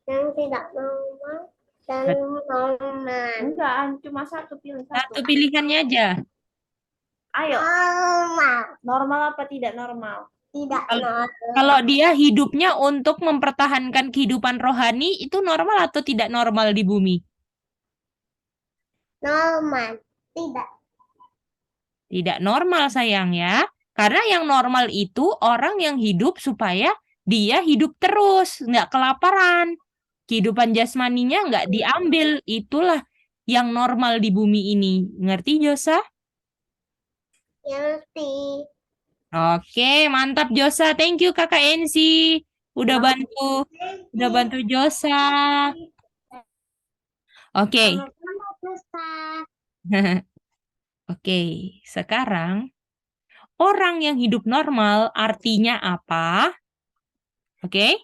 [SPEAKER 4] Yang tidak normal dan normal.
[SPEAKER 7] Enggak, cuma satu, pilih
[SPEAKER 2] Satu
[SPEAKER 7] satu.
[SPEAKER 2] pilihannya aja.
[SPEAKER 7] Ayo,
[SPEAKER 4] Normal.
[SPEAKER 7] normal apa tidak normal?
[SPEAKER 4] Tidak normal.
[SPEAKER 2] Kalau dia hidupnya untuk mempertahankan kehidupan rohani, itu normal atau tidak normal di bumi?
[SPEAKER 4] Normal. Tidak.
[SPEAKER 2] Tidak normal sayang ya. Karena yang normal itu orang yang hidup supaya dia hidup terus, nggak kelaparan. Kehidupan jasmaninya nggak diambil. Itulah yang normal di bumi ini. Ngerti Josa?
[SPEAKER 4] Ngerti.
[SPEAKER 2] Oke, mantap Josa. Thank you Kakak Ensi. Udah bantu Josa. Oke.
[SPEAKER 4] Sama-sama, Ustaz.
[SPEAKER 2] Oke, sekarang orang yang hidup normal artinya apa? Oke.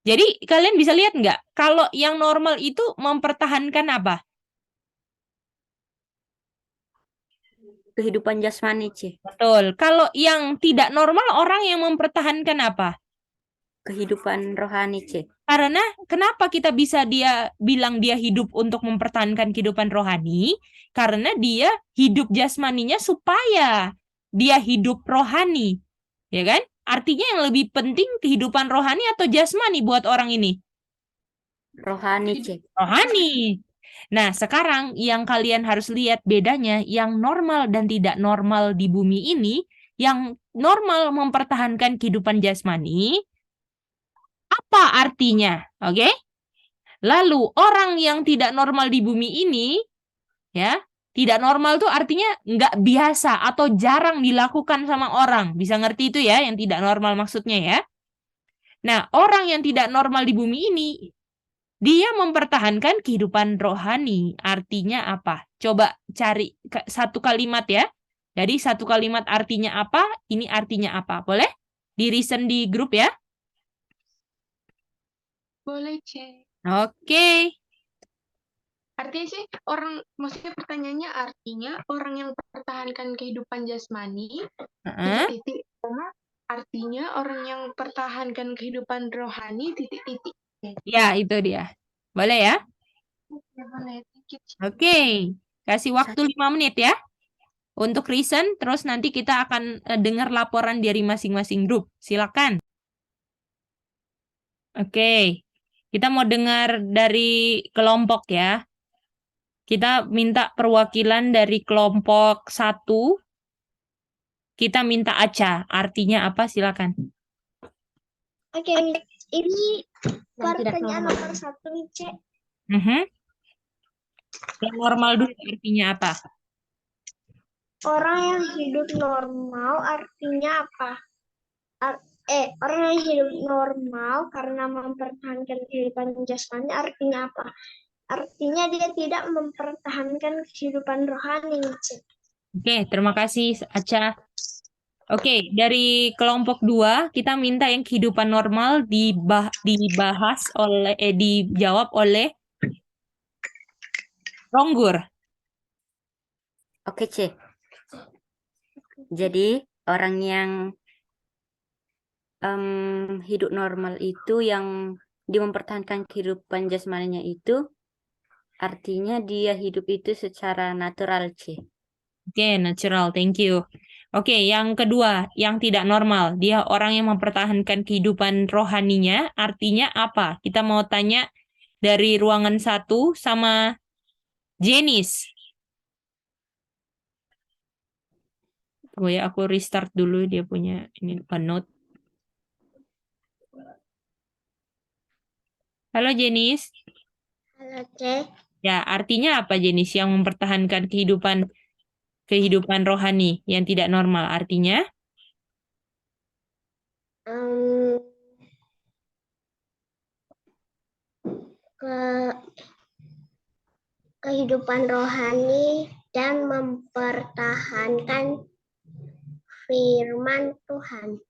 [SPEAKER 2] Jadi kalian bisa lihat nggak? Kalau yang normal itu mempertahankan apa?
[SPEAKER 5] Kehidupan jasmani, C.
[SPEAKER 2] Betul. Kalau yang tidak normal orang yang mempertahankan apa?
[SPEAKER 5] Kehidupan rohani, C.
[SPEAKER 2] Karena kenapa kita bisa bilang dia hidup untuk mempertahankan kehidupan rohani? Karena dia hidup jasmaninya supaya dia hidup rohani. Ya kan? Artinya yang lebih penting kehidupan rohani atau jasmani buat orang ini?
[SPEAKER 5] Rohani, C.
[SPEAKER 2] Rohani. Nah, sekarang yang kalian harus lihat bedanya yang normal dan tidak normal di bumi ini, yang normal mempertahankan kehidupan jasmani, apa artinya? Oke? Lalu orang yang tidak normal di bumi ini, ya, tidak normal itu artinya nggak biasa atau jarang dilakukan sama orang. Bisa ngerti itu ya, yang tidak normal maksudnya ya. Nah, orang yang tidak normal di bumi ini, dia mempertahankan kehidupan rohani. Artinya apa? Coba cari satu kalimat ya. Jadi satu kalimat artinya apa, ini artinya apa. Boleh? Di-reason di grup ya.
[SPEAKER 1] Boleh, Cek.
[SPEAKER 2] Oke.
[SPEAKER 1] Artinya sih maksudnya pertanyaannya artinya orang yang mempertahankan kehidupan jasmani,
[SPEAKER 2] Heeh.
[SPEAKER 1] titik-titik, artinya orang yang mempertahankan kehidupan rohani, titik-titik.
[SPEAKER 2] Ya, itu dia. Boleh ya?
[SPEAKER 1] Ya, boleh. Thank you, Cek.
[SPEAKER 2] Oke. Kasih waktu 5 menit ya. Untuk reason, terus nanti kita akan dengar laporan dari masing-masing grup. Silakan. Oke. Kita mau dengar dari kelompok ya. Kita minta perwakilan dari kelompok 1. Kita minta Aca. Artinya apa? Silakan.
[SPEAKER 3] Oke, ini pertanyaan nomor 1 nih, Cek.
[SPEAKER 2] Yang normal dulu artinya apa?
[SPEAKER 3] Orang yang hidup normal artinya apa? Orang yang hidup normal karena mempertahankan kehidupan jasmani artinya apa? Artinya dia tidak mempertahankan kehidupan rohani, Cek.
[SPEAKER 2] Oke, terima kasih Aca. Oke, dari kelompok 2 kita minta yang kehidupan normal dijawab oleh Ronggur.
[SPEAKER 5] Oke, C. Jadi, orang yang hidup normal itu yang dia mempertahankan kehidupan jasmaninya itu artinya dia hidup itu secara natural, C.
[SPEAKER 2] Oke, natural, thank you. Oke, yang kedua, yang tidak normal. Dia orang yang mempertahankan kehidupan rohaninya, artinya apa? Kita mau tanya dari ruangan 1 sama Jenis. Oh ya, aku restart dulu dia punya ini OneNote. Halo Jenis.
[SPEAKER 3] Halo, Cek.
[SPEAKER 2] Ya, artinya apa Jenis yang mempertahankan kehidupan rohani yang tidak normal? Artinya?
[SPEAKER 3] Kehidupan rohani dan mempertahankan firman Tuhan.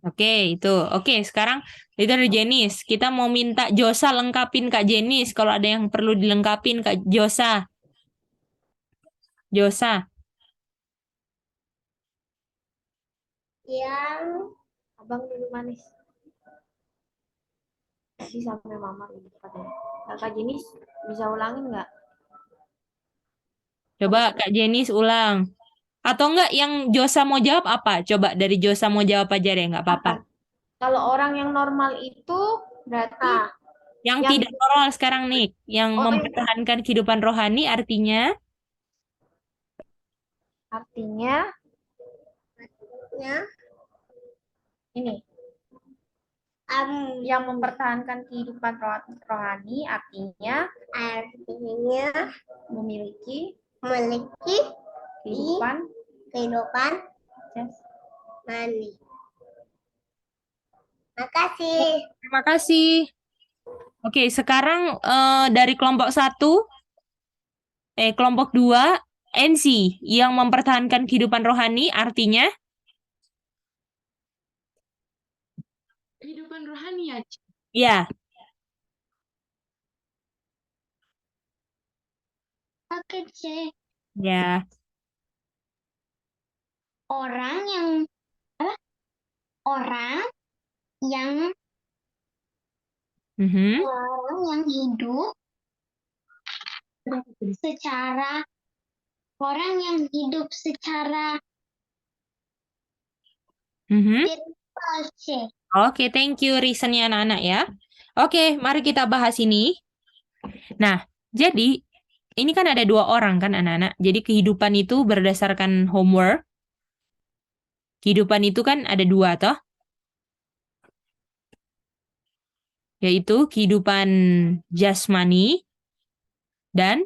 [SPEAKER 2] Oke, itu. Oke, sekarang itu dari Jenis. Kita mau minta Josa lengkapin Kak Jenis. Kalau ada yang perlu dilengkapin Kak Josa. Josa.
[SPEAKER 7] Yang abang dulu manis. Si sampai mama di depan. Kakak Jenis bisa ulangin nggak?
[SPEAKER 2] Coba Kak Jenis ulang. Atau enggak yang Josa mau jawab apa? Coba dari Josa mau jawab aja deh, nggak apa-apa.
[SPEAKER 7] Kalau orang yang normal itu berarti
[SPEAKER 2] Yang
[SPEAKER 7] yang
[SPEAKER 2] tidak normal sekarang nih, yang
[SPEAKER 7] Oh,
[SPEAKER 2] mempertahankan kehidupan rohani artinya
[SPEAKER 7] artinya ini. Yang mempertahankan kehidupan rohani artinya memiliki kehidupan
[SPEAKER 4] kehidupan jasmani. Makasih.
[SPEAKER 2] Terima kasih. Oke, sekarang dari kelompok 1, kelompok 2, NC yang mempertahankan kehidupan rohani artinya
[SPEAKER 1] Kehidupan rohani ya, Ci?
[SPEAKER 2] ya,
[SPEAKER 4] Oke, C.
[SPEAKER 2] ya.
[SPEAKER 4] Orang yang orang yang
[SPEAKER 2] Mhm,
[SPEAKER 4] orang yang hidup secara orang yang hidup secara
[SPEAKER 2] mhm.
[SPEAKER 4] spiritual, C.
[SPEAKER 2] Oke, thank you reasonnya anak-anak ya. Oke, mari kita bahas ini. Nah, jadi ini kan ada 2 orang kan anak-anak. Jadi kehidupan itu berdasarkan homework. Kehidupan itu kan ada 2 toh. Yaitu kehidupan jasmani dan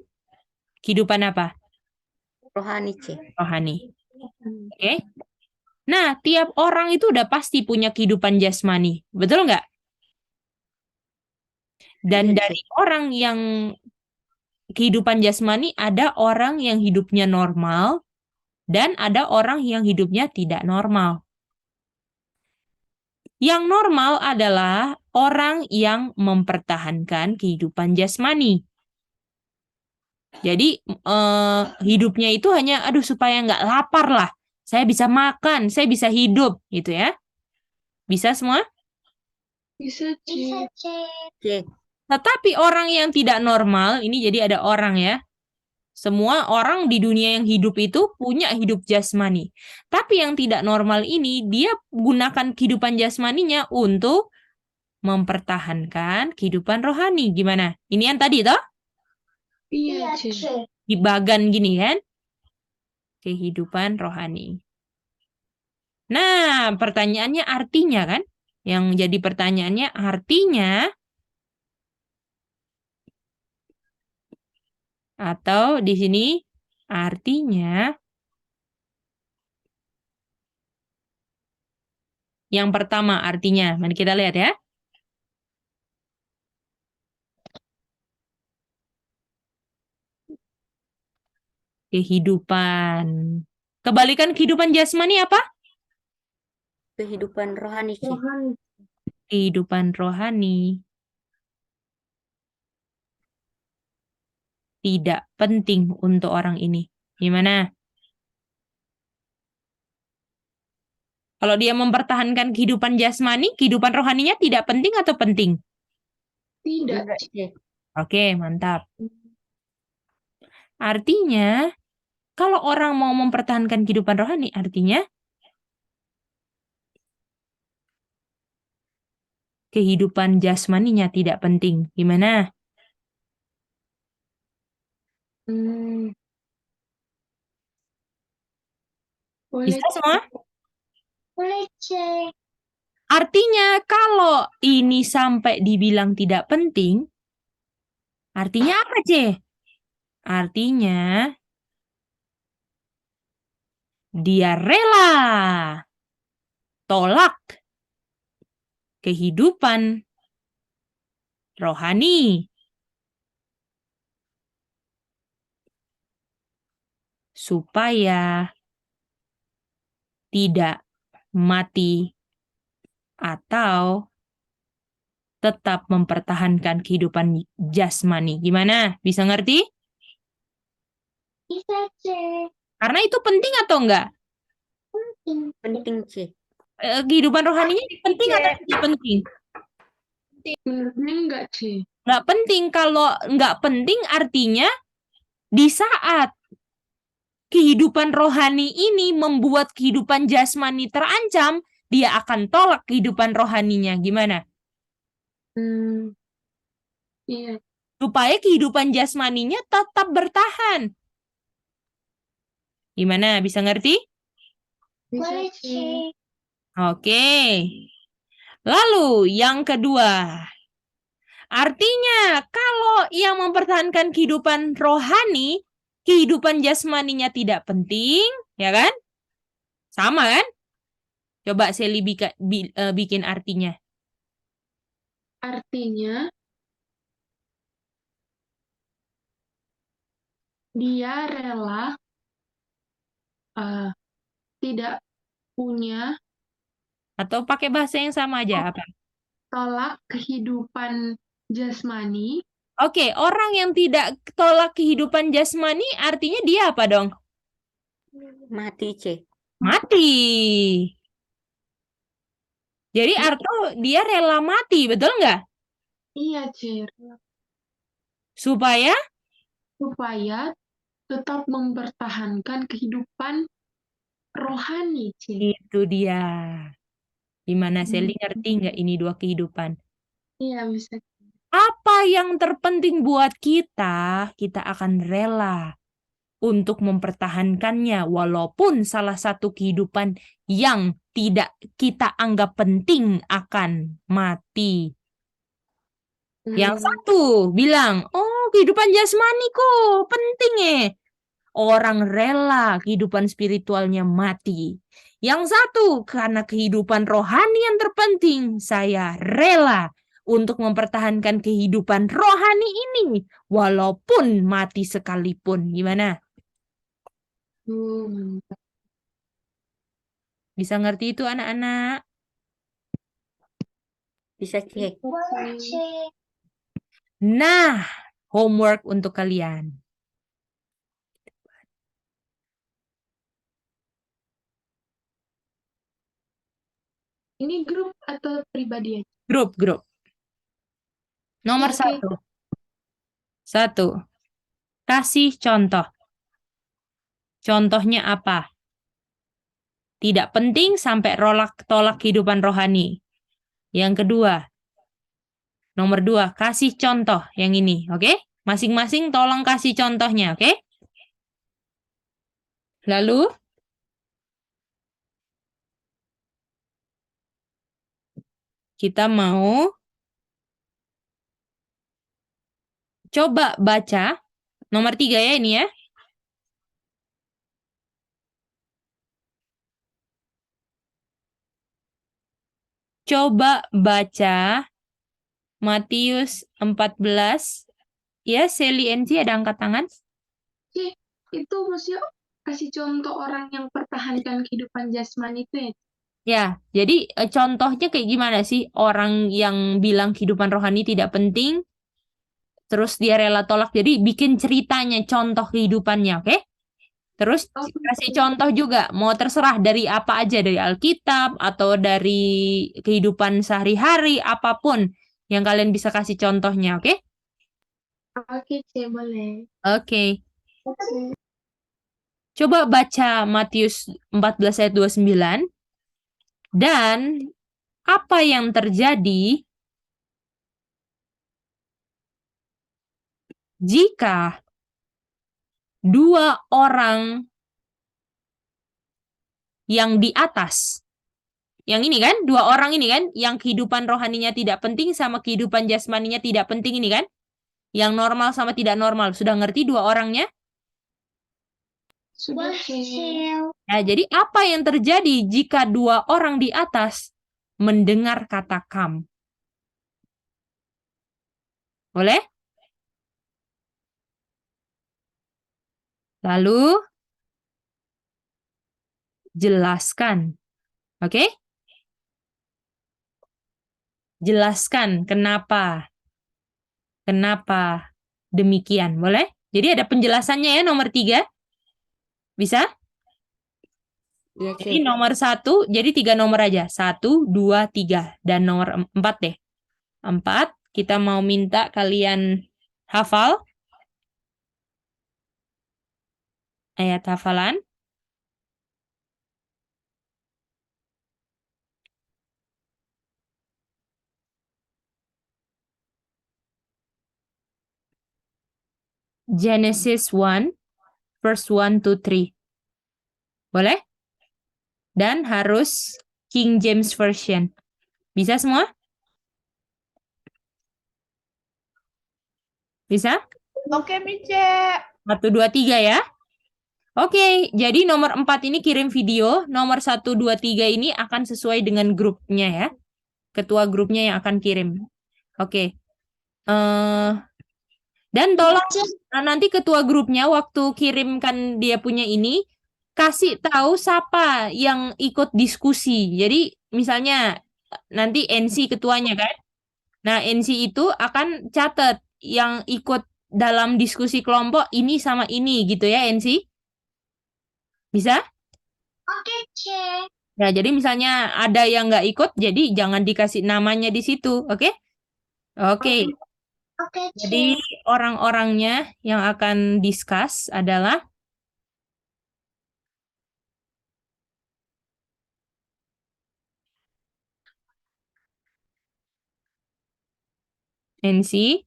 [SPEAKER 2] kehidupan apa?
[SPEAKER 5] Rohani, C.
[SPEAKER 2] Rohani. Oke. Nah, tiap orang itu udah pasti punya kehidupan jasmani. Betul nggak? Dan
[SPEAKER 5] Iya, C.
[SPEAKER 2] dari orang yang kehidupan jasmani ada orang yang hidupnya normal dan ada orang yang hidupnya tidak normal. Yang normal adalah orang yang mempertahankan kehidupan jasmani. Jadi hidupnya itu hanya aduh supaya nggak lapar lah. Saya bisa makan, saya bisa hidup gitu ya. Bisa semua?
[SPEAKER 1] Bisa, Ci.
[SPEAKER 4] Bisa, C.
[SPEAKER 5] C.
[SPEAKER 2] Tetapi orang yang tidak normal, ini jadi ada orang ya. Semua orang di dunia yang hidup itu punya hidup jasmani. Tapi yang tidak normal ini, dia gunakan kehidupan jasmaninya untuk mempertahankan kehidupan rohani. Gimana? Ini yang tadi toh?
[SPEAKER 1] Iya,
[SPEAKER 4] Iya,
[SPEAKER 1] Ci.
[SPEAKER 4] C.
[SPEAKER 2] Di bagan gini kan? Kehidupan rohani. Nah, pertanyaannya artinya kan? Yang jadi pertanyaannya artinya atau di sini artinya yang pertama artinya. Mari kita lihat ya. Kehidupan. Kebalikan kehidupan jasmani apa?
[SPEAKER 5] Kehidupan rohani, C.
[SPEAKER 2] Kehidupan rohani. Tidak penting untuk orang ini. Gimana? Kalau dia mempertahankan kehidupan jasmani, kehidupan rohaninya tidak penting atau penting?
[SPEAKER 1] Tidak,
[SPEAKER 5] Enggak,
[SPEAKER 1] Ci.
[SPEAKER 5] C.
[SPEAKER 2] Oke, mantap. Artinya, kalau orang mau mempertahankan kehidupan rohani, artinya kehidupan jasmaninya tidak penting. Gimana?
[SPEAKER 1] Hmm,
[SPEAKER 2] Bisa
[SPEAKER 1] boleh,
[SPEAKER 2] semua?
[SPEAKER 4] Boleh, C.
[SPEAKER 2] Artinya, kalau ini sampai dibilang tidak penting, artinya apa, C? Artinya, dia rela tolak kehidupan rohani supaya tidak mati atau tetap mempertahankan kehidupan jasmani. Gimana? Bisa ngerti?
[SPEAKER 4] Bisa, C.
[SPEAKER 2] Karena itu penting atau enggak?
[SPEAKER 5] Penting, C.
[SPEAKER 2] Kehidupan rohaninya penting atau tidak penting?
[SPEAKER 1] menurutnya enggak, Ci.
[SPEAKER 2] Nggak penting. Kalau nggak penting artinya di saat kehidupan rohani ini membuat kehidupan jasmani terancam, dia akan tolak kehidupan rohaninya. Gimana?
[SPEAKER 1] Hmm, iya,
[SPEAKER 2] Supaya kehidupan jasmaninya tetap bertahan. Gimana? Bisa ngerti?
[SPEAKER 1] bisa,
[SPEAKER 4] Boleh, C.
[SPEAKER 1] Ci.
[SPEAKER 2] Oke. Lalu yang kedua. Artinya kalau yang mempertahankan kehidupan rohani, kehidupan jasmaninya tidak penting, ya kan? Sama kan? Coba Sally bikin artinya.
[SPEAKER 1] Artinya, dia rela tidak punya
[SPEAKER 2] Atau pakai bahasa yang sama aja apa?
[SPEAKER 1] tolak kehidupan jasmani.
[SPEAKER 2] Oke, orang yang tidak tolak kehidupan jasmani artinya dia apa dong?
[SPEAKER 5] Mati, C.
[SPEAKER 2] Mati. Jadi Arto dia rela mati, betul nggak?
[SPEAKER 1] Iya, Cer.
[SPEAKER 2] Supaya
[SPEAKER 1] Supaya tetap mempertahankan kehidupan rohani, Cer.
[SPEAKER 2] itu dia. Gimana Sally ngerti nggak ini dua kehidupan?
[SPEAKER 1] Iya, bisa.
[SPEAKER 2] Apa yang terpenting buat kita, kita akan rela untuk mempertahankannya walaupun salah satu kehidupan yang tidak kita anggap penting akan mati. Yang satu bilang, oh kehidupan jasmaniku penting ya. Orang rela kehidupan spiritualnya mati. Yang satu, karena kehidupan rohani yang terpenting, saya rela untuk mempertahankan kehidupan rohani ini, walaupun mati sekalipun. Gimana?
[SPEAKER 1] Mantap.
[SPEAKER 2] Bisa ngerti itu anak-anak?
[SPEAKER 5] Bisa, C.
[SPEAKER 4] Boleh, C.
[SPEAKER 2] Nah, homework untuk kalian.
[SPEAKER 1] Ini grup atau pribadi aja?
[SPEAKER 2] Grup. Nomor
[SPEAKER 1] Oke.
[SPEAKER 2] satu. Kasih contoh. Contohnya apa? Tidak penting sampai tolak kehidupan rohani. Yang kedua, nomor 2, kasih contoh yang ini, oke? Masing-masing tolong kasih contohnya, oke? Lalu, kita mau coba baca nomor 3 ya ini ya. Coba baca Matius 14. Ya, Sally NC ada angkat tangan?
[SPEAKER 1] Oke, itu maksudnya kasih contoh orang yang pertahankan kehidupan jasmani itu ya?
[SPEAKER 2] Ya, jadi contohnya kayak gimana sih orang yang bilang kehidupan rohani tidak penting, terus dia rela tolak, jadi bikin ceritanya, contoh kehidupannya, oke? Terus kasih contoh juga, mau terserah dari apa aja, dari Alkitab, atau dari kehidupan sehari-hari, apapun yang kalian bisa kasih contohnya, oke?
[SPEAKER 1] Oke, C, boleh.
[SPEAKER 2] Oke.
[SPEAKER 1] Oke.
[SPEAKER 2] Coba baca Matius 14 ayat 29. Dan apa yang terjadi jika dua orang yang di atas, yang ini kan, dua orang ini kan, yang kehidupan rohaninya tidak penting sama kehidupan jasmaninya tidak penting ini kan, yang normal sama tidak normal, sudah ngerti dua orangnya?
[SPEAKER 1] Sudah, C.
[SPEAKER 2] Nah, jadi apa yang terjadi jika dua orang di atas mendengar kata kam? Boleh? Lalu jelaskan. Oke? Jelaskan kenapa. Kenapa demikian. Boleh? Jadi ada penjelasannya ya nomor 3. Bisa?
[SPEAKER 5] Iya, C.
[SPEAKER 2] Jadi nomor 1, jadi 3 nomor aja. 1, 2, 3. Dan nomor 4 deh. 4, kita mau minta kalian hafal. Ayat hafalan. Genesis 1, verse 1 to 3. Boleh? Dan harus King James Version. Bisa semua? Bisa?
[SPEAKER 7] Oke, Mice.
[SPEAKER 2] 1, 2, 3 ya. Oke, jadi nomor 4 ini kirim video, nomor 1, 2, 3 ini akan sesuai dengan grupnya ya. Ketua grupnya yang akan kirim. Oke. Dan tolong nanti ketua grupnya waktu kirimkan dia punya ini, kasih tahu siapa yang ikut diskusi. Jadi misalnya nanti NC ketuanya kan. Nah, NC itu akan catat yang ikut dalam diskusi kelompok ini sama ini gitu ya, NC. Bisa?
[SPEAKER 4] Oke, Ce.
[SPEAKER 2] Ya, jadi misalnya ada yang nggak ikut, jadi jangan dikasih namanya di situ, oke? Oke,
[SPEAKER 4] Oke,
[SPEAKER 2] jadi
[SPEAKER 4] Ce.
[SPEAKER 2] orang-orangnya yang akan discuss adalah NC,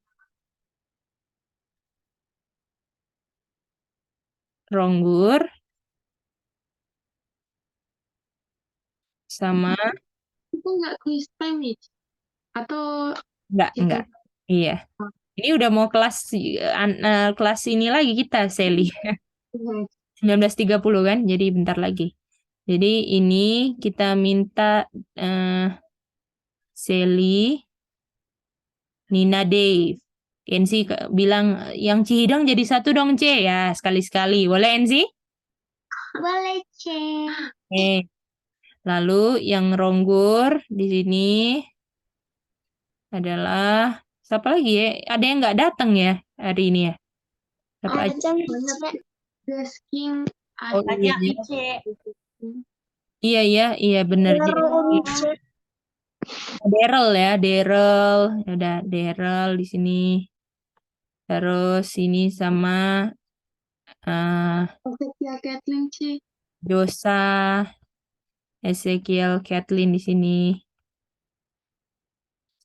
[SPEAKER 2] Ronggur, sama
[SPEAKER 1] Itu nggak quiz time nih? Atau
[SPEAKER 2] enggak. Iya. Ini udah mau kelas kelas ini lagi kita, Sally. 19.30 kan, jadi bentar lagi. Jadi ini kita minta Sally, Nina, Dave. NC bilang yang Cihideng jadi satu dong, C. Ya, sekali-sekali. Boleh, NC?
[SPEAKER 4] Boleh, Ce.
[SPEAKER 2] Oke. Lalu yang Ronggur di sini adalah siapa lagi ya? Ada yang nggak datang ya hari ini ya? Siapa aja?
[SPEAKER 3] Ajeng,
[SPEAKER 1] Gasking
[SPEAKER 2] Oh iya,
[SPEAKER 7] Banyak, Ce.
[SPEAKER 2] iya benar. Jadi
[SPEAKER 3] Ce.
[SPEAKER 2] Daryl ya, Daryl. Ya udah Daryl di sini. Terus ini sama
[SPEAKER 1] Setia Kathleen C.
[SPEAKER 2] Dosa, Ezekiel, Kathleen di sini.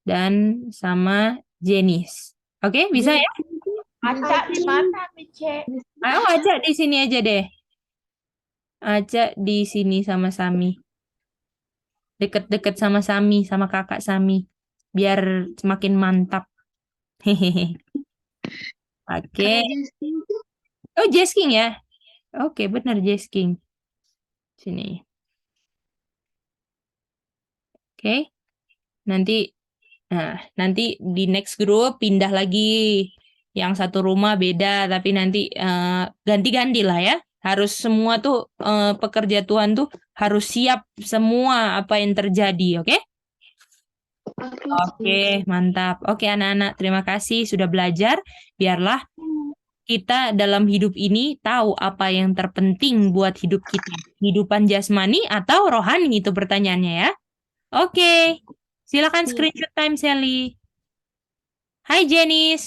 [SPEAKER 2] Dan sama Jenis. Oke, bisa ya?
[SPEAKER 7] Acak di mana, Ce?
[SPEAKER 2] Ayo ajak di sini aja deh. Ajak di sini sama Sami. Deket-deket sama Sami, sama kakak Sami. Biar semakin mantap. Hehehe. Oke.
[SPEAKER 1] Justin tuh
[SPEAKER 2] Oh, Jesking ya? Oke, benar Jesking. Sini. Oke. Nanti di next group pindah lagi. Yang satu rumah beda, tapi nanti ganti-ganti lah ya. Harus semua tuh pekerja Tuhan tuh harus siap semua apa yang terjadi, oke? Oke, mantap. Oke, anak-anak, terima kasih sudah belajar. Biarlah kita dalam hidup ini tahu apa yang terpenting buat hidup kita. Kehidupan jasmani atau rohani itu pertanyaannya ya. Oke, silakan screenshot time, Sally. Hai, Janice.